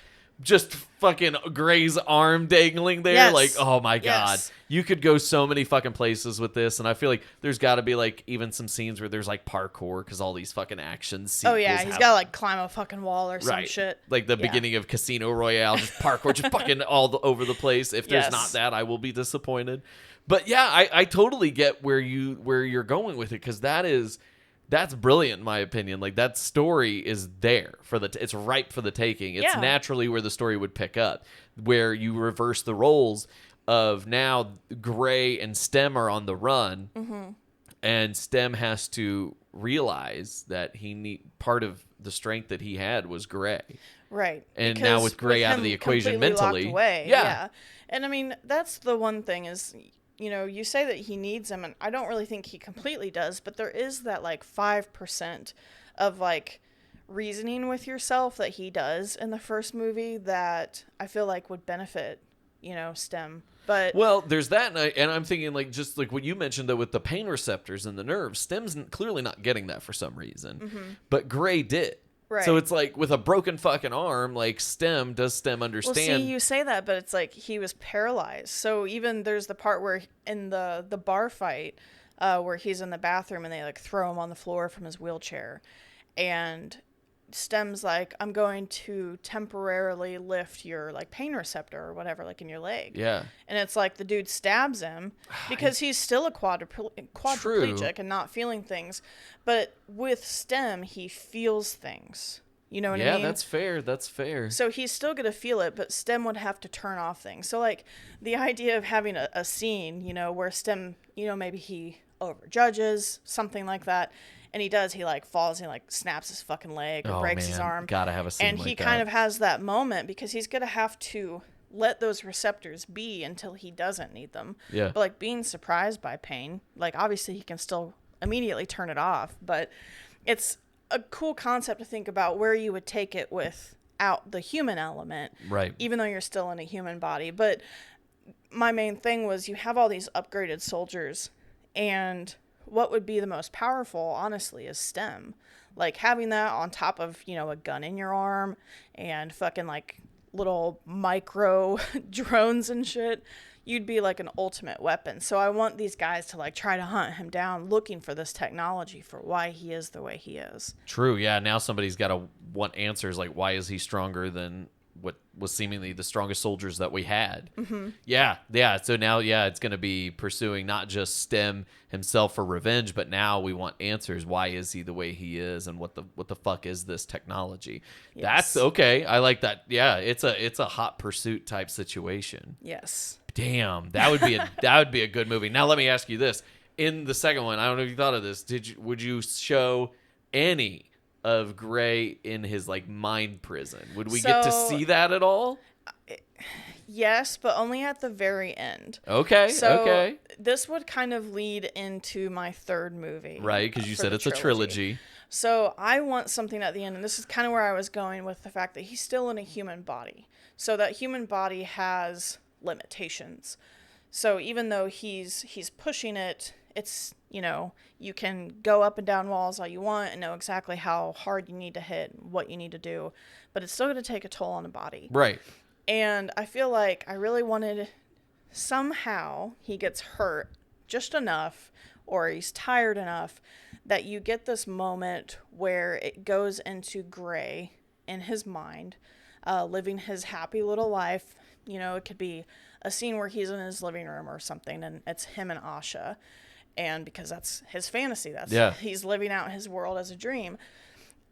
fucking Gray's arm dangling there. Yes. Like, oh my God. Yes. You could go so many fucking places with this. And I feel like there's got to be like even some scenes where there's like parkour because all these fucking action sequels. Oh, yeah. He's got to like climb a fucking wall or some shit. Like the beginning of Casino Royale, just parkour, just fucking over the place. If there's not that, I will be disappointed. But yeah, I totally get where you're going with it, because that's brilliant in my opinion. Like, that story is there it's ripe for the taking. It's naturally where the story would pick up, where you reverse the roles of now Gray and Stem are on the run, and Stem has to realize that part of the strength that he had was Gray. Right. And because now with Gray out of the equation mentally. Away, yeah. And I mean, that's the one thing is, you know, you say that he needs him, and I don't really think he completely does, but there is that like 5% of like reasoning with yourself that he does in the first movie that I feel like would benefit, you know, Stem. But well, there's that, and I'm thinking like just like what you mentioned though with the pain receptors and the nerves. Stem's clearly not getting that for some reason, but Gray did. Right. So it's like with a broken fucking arm, like does Stem understand? Well, see, you say that, but it's like he was paralyzed. So even there's the part where in the bar fight, where he's in the bathroom and they like throw him on the floor from his wheelchair, and Stem's like, I'm going to temporarily lift your like pain receptor or whatever, like in your leg. Yeah. And it's like the dude stabs him because he's still a quadriplegic and not feeling things. But with Stem, he feels things. You know what I mean? Yeah, that's fair. That's fair. So he's still going to feel it, but Stem would have to turn off things. So like the idea of having a scene, you know, where Stem, you know, maybe he overjudges, something like that. And he does. He like falls and like snaps his fucking leg or breaks his arm. Gotta have a scene and like he that. kind of has that moment because he's gonna have to let those receptors be until he doesn't need them. Yeah. But like being surprised by pain, like obviously he can still immediately turn it off. But it's a cool concept to think about where you would take it without the human element. Right. Even though you're still in a human body. But my main thing was you have all these upgraded soldiers, and what would be the most powerful, honestly, is Stem. Like, having that on top of, you know, a gun in your arm and fucking, like, little micro drones and shit, you'd be, like, an ultimate weapon. So I want these guys to, like, try to hunt him down looking for this technology for why he is the way he is. True, yeah. Now somebody's got to want answers, like, why is he stronger than what was seemingly the strongest soldiers that we had? Yeah. So now, it's going to be pursuing not just Stem himself for revenge, but now we want answers. Why is he the way he is, and what the fuck is this technology? Yes. That's okay. I like that. Yeah, it's a hot pursuit type situation. Yes. Damn, that would be a good movie. Now let me ask you this: in the second one, I don't know if you thought of this. Would you show any of Gray in his like mind prison? Would we get to see that at all? Yes, but only at the very end. Okay. This would kind of lead into my third movie. Right, because you said it's a trilogy. So I want something at the end, and this is kind of where I was going with the fact that he's still in a human body. So that human body has limitations. So even though he's pushing it, it's, you know, you can go up and down walls all you want and know exactly how hard you need to hit, what you need to do, but it's still going to take a toll on the body. Right. And I feel like I really wanted, somehow he gets hurt just enough, or he's tired enough, that you get this moment where it goes into Gray in his mind, living his happy little life. You know, it could be a scene where he's in his living room or something, and it's him and Asha. And because that's his fantasy, he's living out his world as a dream.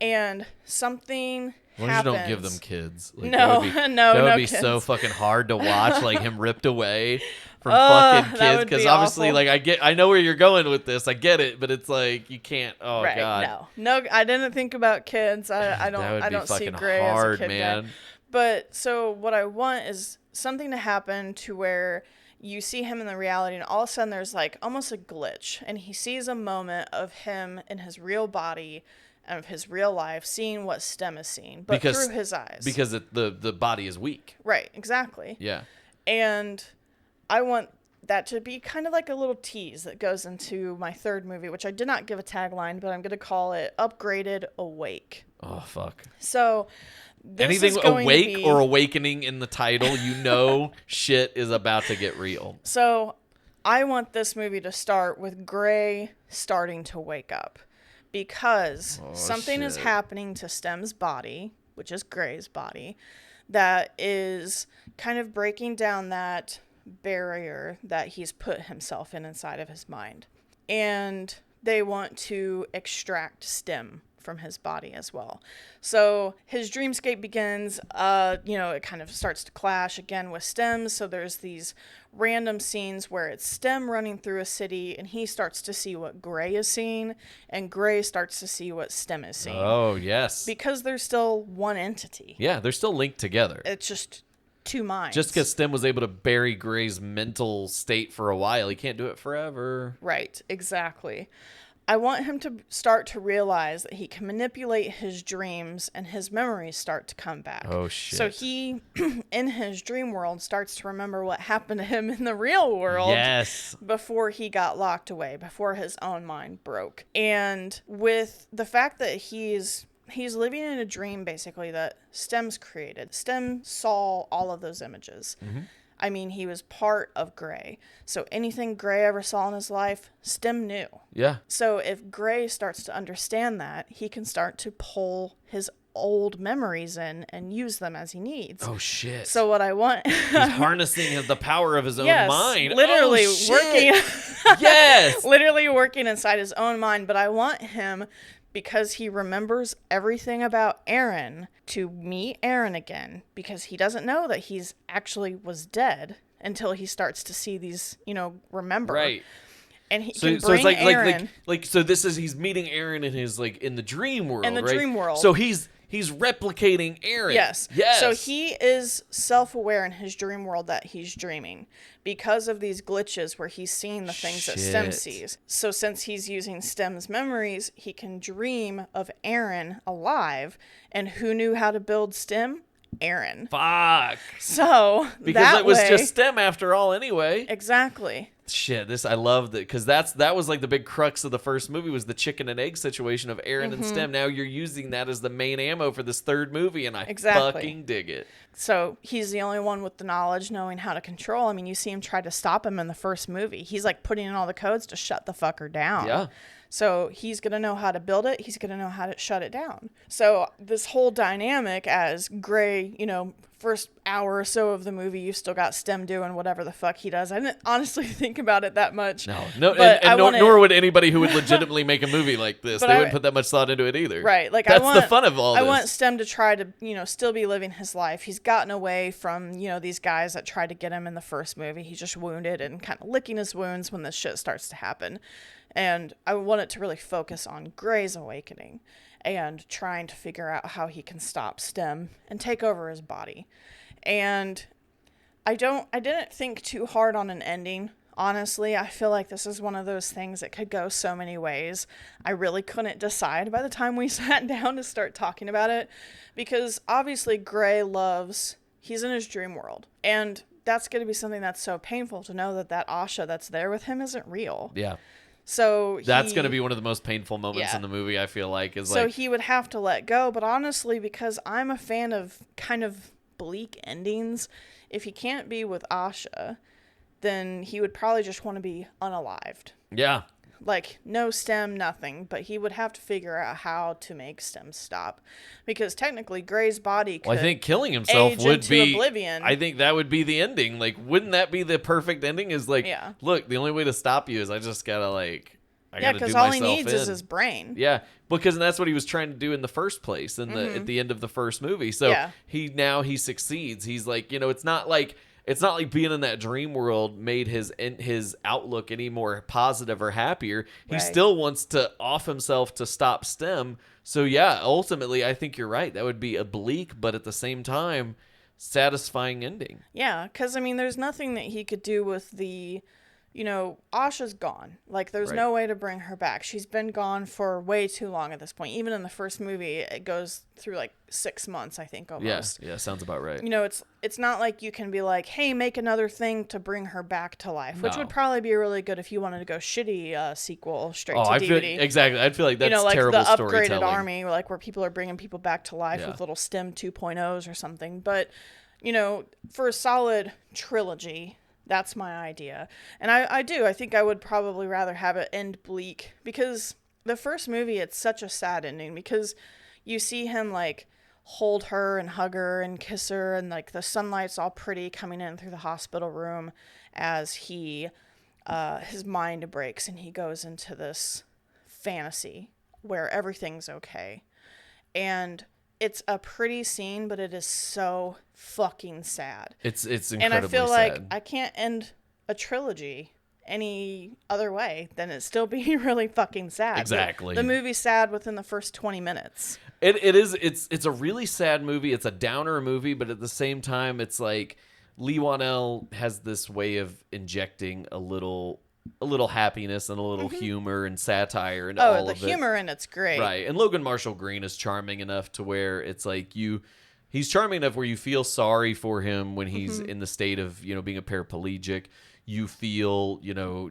And something happens. You don't give them kids. Like, no, that would be kids. so fucking hard to watch, like him ripped away from fucking kids. Because obviously, awful. like I know where you're going with this. I get it, but it's like you can't. Oh right, God. No, I didn't think about kids. I don't see Gray hard, as a kid man. guy. But so what I want is something to happen to where you see him in the reality and all of a sudden there's like almost a glitch and he sees a moment of him in his real body and of his real life seeing what Stem is seeing, but through his eyes. Because the body is weak. Right, exactly. Yeah. And I want that to be kind of like a little tease that goes into my third movie, which I did not give a tagline, but I'm going to call it Upgraded Awake. Oh, fuck. So this anything is going awake to be... or awakening in the title, you know shit is about to get real. So I want this movie to start with Gray starting to wake up because something is happening to Stem's body, which is Gray's body, that is kind of breaking down that barrier that he's put himself in inside of his mind. And they want to extract Stem from his body as well. So his dreamscape begins, it kind of starts to clash again with Stem. So there's these random scenes where it's Stem running through a city and he starts to see what Gray is seeing and Gray starts to see what Stem is seeing. Oh, yes. Because they're still one entity. Yeah, they're still linked together. It's just two minds. Just because Stem was able to bury Gray's mental state for a while, he can't do it forever. Right, exactly. I want him to start to realize that he can manipulate his dreams and his memories start to come back. Oh, shit. So he, in his dream world, starts to remember what happened to him in the real world. Yes. Before he got locked away, before his own mind broke. And with the fact that he's living in a dream, basically, that Stem's created. Stem saw all of those images. Mm-hmm. I mean, he was part of Gray. So anything Gray ever saw in his life, Stem knew. Yeah. So if Gray starts to understand that, he can start to pull his old memories in and use them as he needs. Oh, shit. So what I want... He's harnessing the power of his own mind. Literally working... Yes! Literally working inside his own mind. But I want him... because he remembers everything about Aaron, to meet Aaron again, because he doesn't know that he's actually was dead until he starts to see these, remember. Right. And he can bring it's Aaron. So this is, he's meeting Aaron in his, in the dream world, in the right? dream world. So he's replicating Aaron. Yes. Yes. So he is self-aware in his dream world that he's dreaming because of these glitches where he's seeing the things that Stem sees. So since he's using Stem's memories, he can dream of Aaron alive. And who knew how to build Stem? Aaron. Fuck. So because it was just Stem after all anyway. Exactly. Shit, I love that because that was like the big crux of the first movie was the chicken and egg situation of Aaron and Stem. Now you're using that as the main ammo for this third movie, and I fucking dig it. So he's the only one with the knowledge, knowing how to control. I mean, you see him try to stop him in the first movie. He's like putting in all the codes to shut the fucker down. Yeah. So he's going to know how to build it. He's going to know how to shut it down. So this whole dynamic as Gray, first hour or so of the movie, you've still got Stem doing whatever the fuck he does. I didn't honestly think about it that much. No, nor would anybody who would legitimately make a movie like this. They wouldn't put that much thought into it either. Right. Like that's the fun of all this. I want Stem to try to, still be living his life. He's gotten away from, these guys that tried to get him in the first movie. He's just wounded and kind of licking his wounds when this shit starts to happen. And I want it to really focus on Gray's awakening and trying to figure out how he can stop Stem and take over his body. And I didn't think too hard on an ending. Honestly, I feel like this is one of those things that could go so many ways. I really couldn't decide by the time we sat down to start talking about it, because obviously Gray he's in his dream world. And that's going to be something that's so painful to know that Asha that's there with him isn't real. Yeah. So that's going to be one of the most painful moments in the movie, I feel like. So he would have to let go. But honestly, because I'm a fan of kind of bleak endings, if he can't be with Asha, then he would probably just want to be unalived. Yeah. Like, no Stem, nothing. But he would have to figure out how to make Stem stop. Because technically, Gray's body could I think killing himself would be oblivion. I think that would be the ending. Like, wouldn't that be the perfect ending? Is like, look, the only way to stop you is I just gotta because all he needs is his brain. Yeah, because that's what he was trying to do in the first place, at the end of the first movie. So he succeeds. He's like, it's not like it's not like being in that dream world made his outlook any more positive or happier. He Right. still wants to off himself to stop STEM. So yeah, ultimately, I think you're right. That would be a bleak, but at the same time, satisfying ending. Yeah, because I mean, there's nothing that he could do with the, Asha's gone. Like, there's Right. no way to bring her back. She's been gone for way too long at this point. Even in the first movie, it goes through like 6 months, I think, almost. Yeah, sounds about right. It's not like you can be like, hey, make another thing to bring her back to life, which No. would probably be really good if you wanted to go shitty sequel straight to I DVD. feel exactly. I feel like that's like terrible the upgraded storytelling. army, like where people are bringing people back to life Yeah. with little STEM 2.0s or something. But, for a solid trilogy, that's my idea. And I do. I think I would probably rather have it end bleak, because the first movie, it's such a sad ending, because you see him like hold her and hug her and kiss her, and like the sunlight's all pretty coming in through the hospital room as he his mind breaks and he goes into this fantasy where everything's okay. And it's a pretty scene, but it is so fucking sad. It's incredibly And I feel sad. like I can't end a trilogy any other way than it still being really fucking sad. Exactly. The movie's sad within the first 20 minutes. It's a really sad movie. It's a downer movie, but at the same time, it's like Lee Wanell has this way of injecting a little happiness and a little humor and satire and all of it. Oh, the humor in it's great. Right. And Logan Marshall Green is charming enough to where it's like he's charming enough where you feel sorry for him when he's in the state of, being a paraplegic. You feel,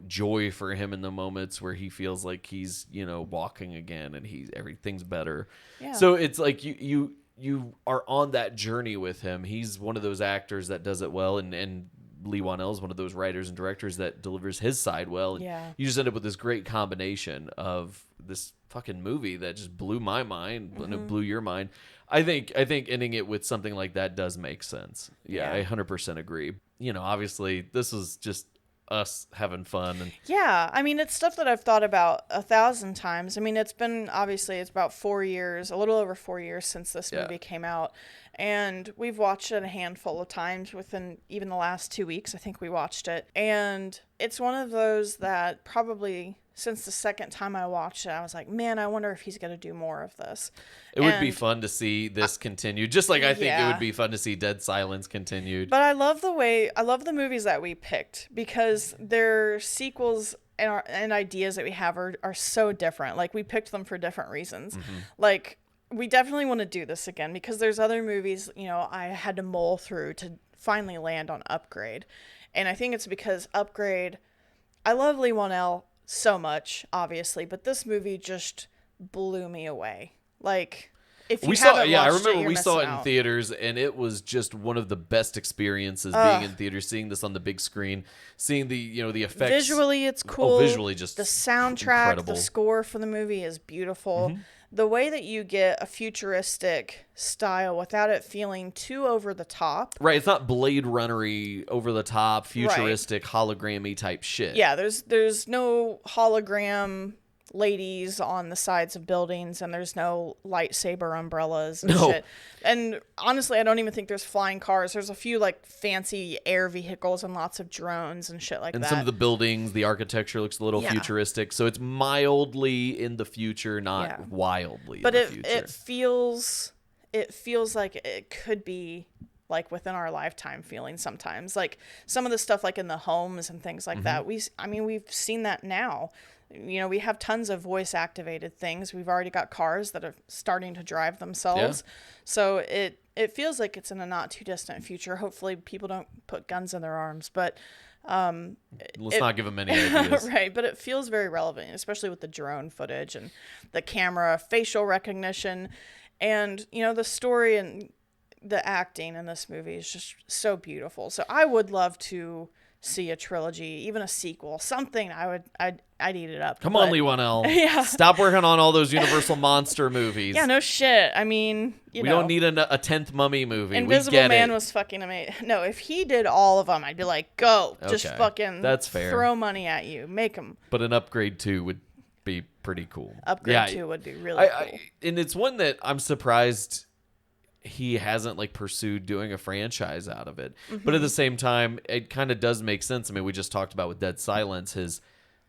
joy for him in the moments where he feels like he's, walking again and everything's better. Yeah. So it's like you are on that journey with him. He's one of those actors that does it well, and Lee Wanell is one of those writers and directors that delivers his side well. And Yeah. you just end up with this great combination of this fucking movie that just blew my mind and it blew your mind. I think ending it with something like that does make sense. Yeah, Yeah. I 100% agree. Obviously this was just us having fun. And Yeah, I mean, it's stuff that I've thought about 1,000 times. I mean, it's about 4 years, a little over 4 years since this Yeah. movie came out. And we've watched it a handful of times within even the last 2 weeks. I think we watched it. And it's one of those that probably since the second time I watched it, I was like, man, I wonder if he's going to do more of this. it would be And- fun to see this continued, just like I think it Yeah. would be fun to see Dead Silence continued. But I love the movies that we picked because their sequels and ideas that we have are so different. Like, we picked them for different reasons. Like, we definitely want to do this again because there's other movies, I had to mull through to finally land on Upgrade. And I think it's because Upgrade, I love Lee Wanell so much, obviously, but this movie just blew me away. Like, if you haven't I watched remember you're we saw it missing in out. theaters, and it was just one of the best experiences being in theaters, seeing this on the big screen, seeing the effects. Visually, it's cool. visually just the soundtrack, incredible. the score for the movie is beautiful. The way that you get a futuristic style without it feeling too over the top. Right, it's not Blade Runner-y, over the top, futuristic, hologrammy type shit. Yeah, there's no hologram ladies on the sides of buildings, and there's no lightsaber umbrellas and No. shit. And honestly, I don't even think there's flying cars. There's a few like fancy air vehicles and lots of drones and shit like And that. some of the buildings, the architecture looks a little Yeah. futuristic, so it's mildly in the future, not Yeah. wildly But in the future. it feels like it could be like within our lifetime feeling sometimes. Like some of the stuff like in the homes and things like that. We've seen that now. We have tons of voice activated things. We've already got cars that are starting to drive themselves. So it feels like it's in a not too distant future. Hopefully people don't put guns in their arms, but Let's not give them any ideas. right, but it feels very relevant, especially with the drone footage and the camera, facial recognition, and the story and the acting in this movie is just so beautiful. So I would love to see a trilogy, even a sequel, something. I'd eat it up. Come on, But- Lee Wanell. Yeah. Stop working on all those Universal monster movies. Yeah, no shit. I mean, we don't need a 10th Mummy movie. Invisible we get Man it. was fucking amazing. No, if he did all of them, I'd be like, go, just Okay, fucking that's fair. throw money at you, make them. But an Upgrade 2 would be pretty cool. Upgrade Yeah, 2 would be really cool. and it's one that I'm surprised he hasn't like pursued doing a franchise out of it. But at the same time, it kind of does make sense. I mean, we just talked about with Dead Silence his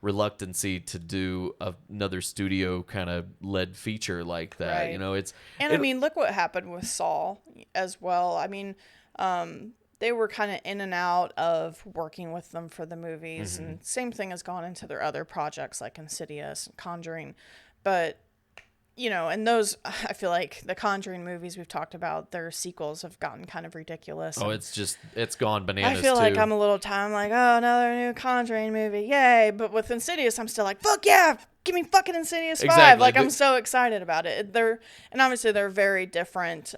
reluctancy to do another studio kind of led feature like that. Right. You know, And I mean, look what happened with Saw as well. I mean, they were kind of in and out of working with them for the movies, and same thing has gone into their other projects like Insidious and Conjuring. But you know, and those, I feel like the Conjuring movies we've talked about, their sequels have gotten kind of ridiculous. oh, it's gone bananas. I feel like too. I'm a little time like, oh, another new Conjuring movie, yay! But with Insidious, I'm still like, fuck yeah, give me fucking Insidious 5. Exactly. Like, I'm so excited about it. And obviously they're very different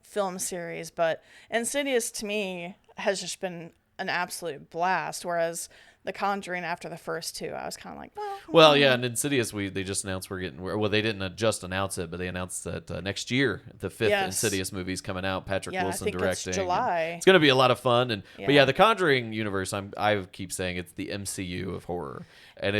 film series, but Insidious to me has just been an absolute blast. Whereas The Conjuring, after the first two, I was kind of like, Well, yeah, and Insidious, they just announced well, they didn't just announce it, but they announced that next year the 5th Insidious movie's coming out. Patrick Yeah, I Wilson think directing. it's July. It's going to be a lot of fun, but Yeah. the Conjuring universe, I keep saying it's the MCU of horror, and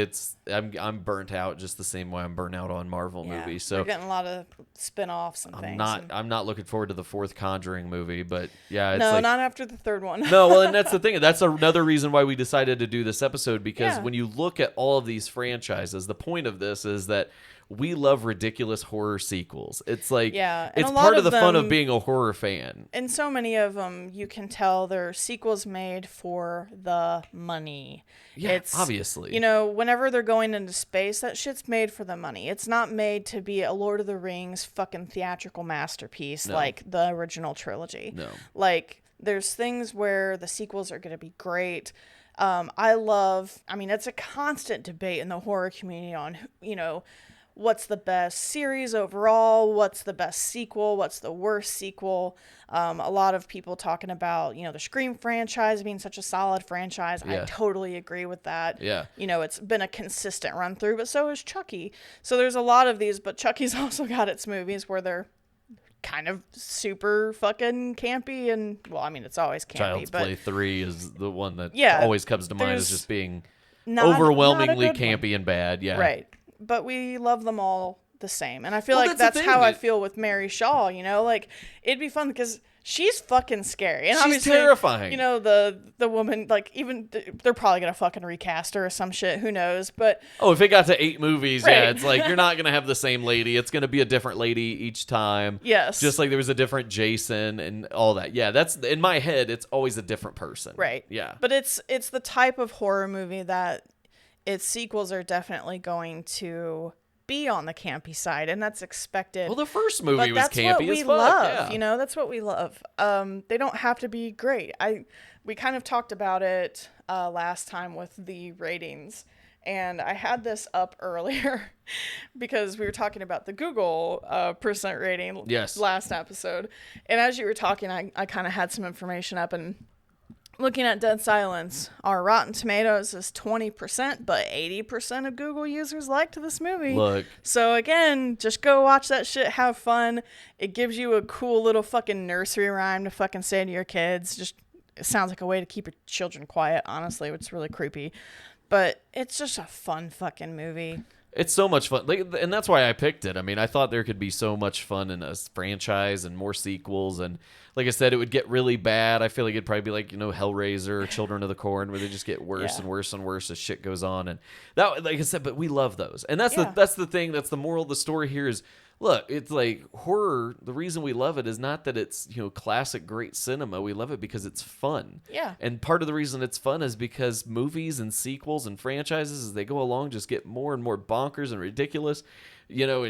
I'm burnt out just the same way I'm burnt out on Marvel movies. So we're getting a lot of spin-offs and things. I'm not looking forward to the 4th Conjuring movie, but yeah, it's No, like, not after the third one. no, well, and that's the thing. That's another reason why we decided to do this episode, because Yeah. when you look at all of these franchises, the point of this is that we love ridiculous horror sequels. It's like, Yeah, and it's a lot part of of the fun of them- being a horror fan. And so many of them, you can tell they're sequels made for the money. Yeah, It's, obviously. You know, whenever they're going into space, that shit's made for the money. It's not made to be a Lord of the Rings fucking theatrical masterpiece like the original trilogy. No. Like, there's things where the sequels are going to be great. I mean, it's a constant debate in the horror community on, you know, what's the best series overall, what's the best sequel, what's the worst sequel. A lot of people talking about, you know, the Scream franchise being such a solid franchise. Yeah. I totally agree with that. Yeah. You know, it's been a consistent run through, but so is Chucky. So there's a lot of these, but Chucky's also got its movies where they're kind of super fucking campy, and well, I mean, it's always campy. Child's but Play 3 is the one that Yeah, always comes to mind as there's just being not a overwhelmingly good one. campy and bad. Yeah. Right. But we love them all the same. And I feel Well, like that's the that's how thing. I feel with Mary Shaw, you know? Like, it'd be fun because she's fucking scary. And She's obviously, terrifying. You know, the woman, like, even they're probably going to fucking recast her or some shit. Who knows? But Oh, if it got to 8 movies, yeah, Right. it's like you're not going to have the same lady. It's going to be a different lady each time. yes. Just like there was a different Jason and all that. Yeah, that's in my head. It's always a different person. Right. Yeah. But it's the type of horror movie that its sequels are definitely going to be on the campy side, and that's expected. Well, the first movie But was that's campy what as we fuck. love, Yeah. you know. That's what we love. They don't have to be great. We kind of talked about it last time with the ratings, and I had this up earlier because we were talking about the Google percent rating Yes. last episode, and as you were talking, I kind of had some information up and. Looking at Dead Silence, our Rotten Tomatoes is 20%, but 80% of Google users liked this movie. Look. So again, just go watch that shit, have fun. It gives you a cool little fucking nursery rhyme to fucking say to your kids. Just it sounds like a way to keep your children quiet, honestly, which is really creepy. But it's just a fun fucking movie. It's so much fun. Like, and that's why I picked it. I mean, I thought there could be so much fun in a franchise and more sequels. And like I said, it would get really bad. I feel like it'd probably be like, you know, Hellraiser or Children of the Corn, where they just get worse Yeah. and worse and worse as shit goes on. And that, like I said, but we love those. And that's Yeah. that's the thing. That's the moral of the story here is, look, it's like horror. The reason we love it is not that it's, you know, classic great cinema. We love it because it's fun. Yeah. And part of the reason it's fun is because movies and sequels and franchises, as they go along, just get more and more bonkers and ridiculous, you know.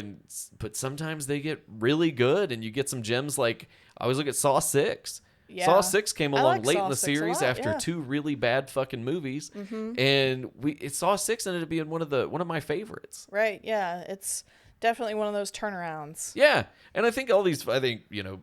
But sometimes they get really good, and you get some gems. Like I always look at Saw 6. Yeah. Saw 6 came I along like late Saw in the 6 a series lot, after yeah. 2 really bad fucking movies, and Saw 6 ended up being one of my favorites. Right, yeah. It's definitely one of those turnarounds. Yeah, and I think you know,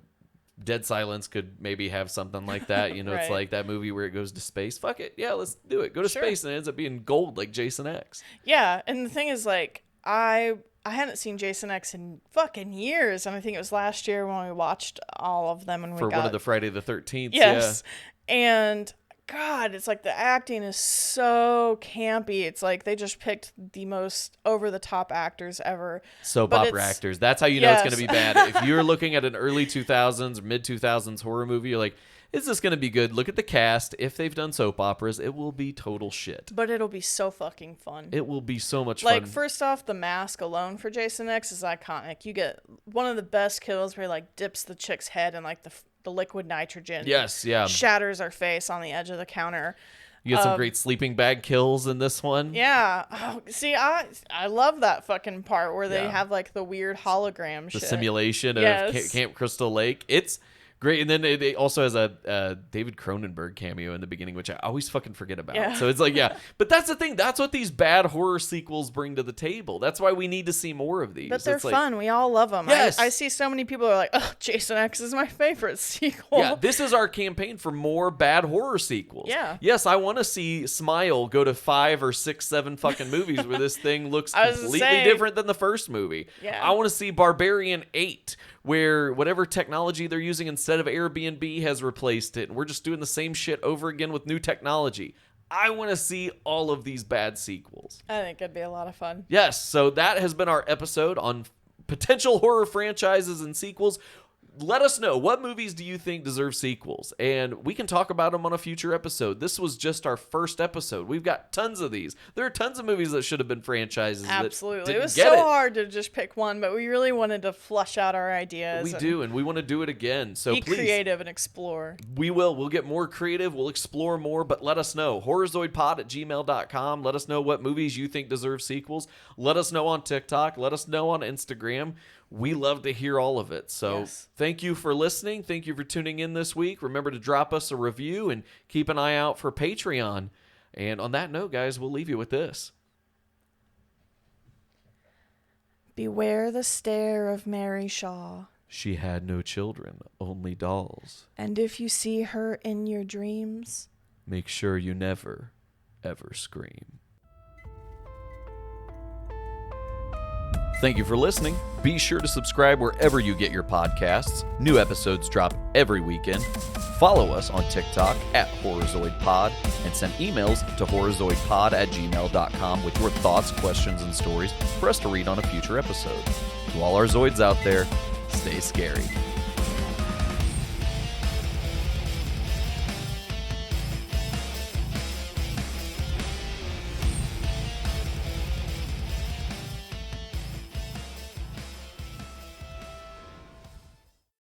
Dead Silence could maybe have something like that. You know, it's Right. like that movie where it goes to space. Fuck it, yeah, let's do it. Go to Sure. space, and it ends up being gold like Jason X. Yeah, and the thing is, like, I hadn't seen Jason X in fucking years, and I think it was last year when we watched all of them and For we got one of the Friday the 13th. yes, and God, it's like the acting is so campy. It's like they just picked the most over-the-top actors ever. Soap But opera it's- actors. That's how you know it's going to be Yes. bad. If you're looking at an early 2000s or mid 2000s horror movie, you're like, is this going to be good? Look at the cast. If they've done soap operas, it will be total shit. But it'll be so fucking fun. It will be so much Like, fun. first off, the mask alone for Jason X is iconic. You get one of the best kills where he, like, dips the chick's head in, like, the liquid nitrogen. Yes, yeah. Shatters her face on the edge of the counter. You get some great sleeping bag kills in this one. Yeah. Oh, see, I love that fucking part where they Yeah. have, like, the weird hologram The shit. simulation of Yes. Camp Crystal Lake. It's great. And then it also has a David Cronenberg cameo in the beginning, which I always fucking forget about. Yeah. So it's like, yeah. But that's the thing. That's what these bad horror sequels bring to the table. That's why we need to see more of these. But they're It's like, fun. We all love them. Yes. I see so many people are like, oh, Jason X is my favorite sequel. Yeah, this is our campaign for more bad horror sequels. Yeah. Yes, I want to see Smile go to 5 or 6, 7 fucking movies where this thing looks I was completely saying- different than the first movie. Yeah. I want to see Barbarian 8, where whatever technology they're using instead of Airbnb has replaced it, and we're just doing the same shit over again with new technology. I want to see all of these bad sequels. I think it'd be a lot of fun. Yes, so that has been our episode on potential horror franchises and sequels. Let us know, what movies do you think deserve sequels? And we can talk about them on a future episode. This was just our first episode. We've got tons of these. There are tons of movies that should have been franchises. Absolutely. That It was didn't so get hard to just pick one, but we really wanted to flush out our ideas. We and do, and we want to do it again. So be please, creative and explore. we will. We'll get more creative. We'll explore more, but let us know. HorrorZoidPod@gmail.com. Let us know what movies you think deserve sequels. Let us know on TikTok. Let us know on Instagram. We love to hear all of it. So Yes. Thank you for listening. Thank you for tuning in this week. Remember to drop us a review and keep an eye out for Patreon. And on that note, guys, we'll leave you with this. Beware the stare of Mary Shaw. She had no children, only dolls. And if you see her in your dreams, Make sure you never, ever scream. Thank you for listening. Be sure to subscribe wherever you get your podcasts. New episodes drop every weekend. Follow us on TikTok @HorrorZoidPod and send emails to horrorzoidpod@gmail.com with your thoughts, questions, and stories for us to read on a future episode. To all our Zoids out there, stay scary.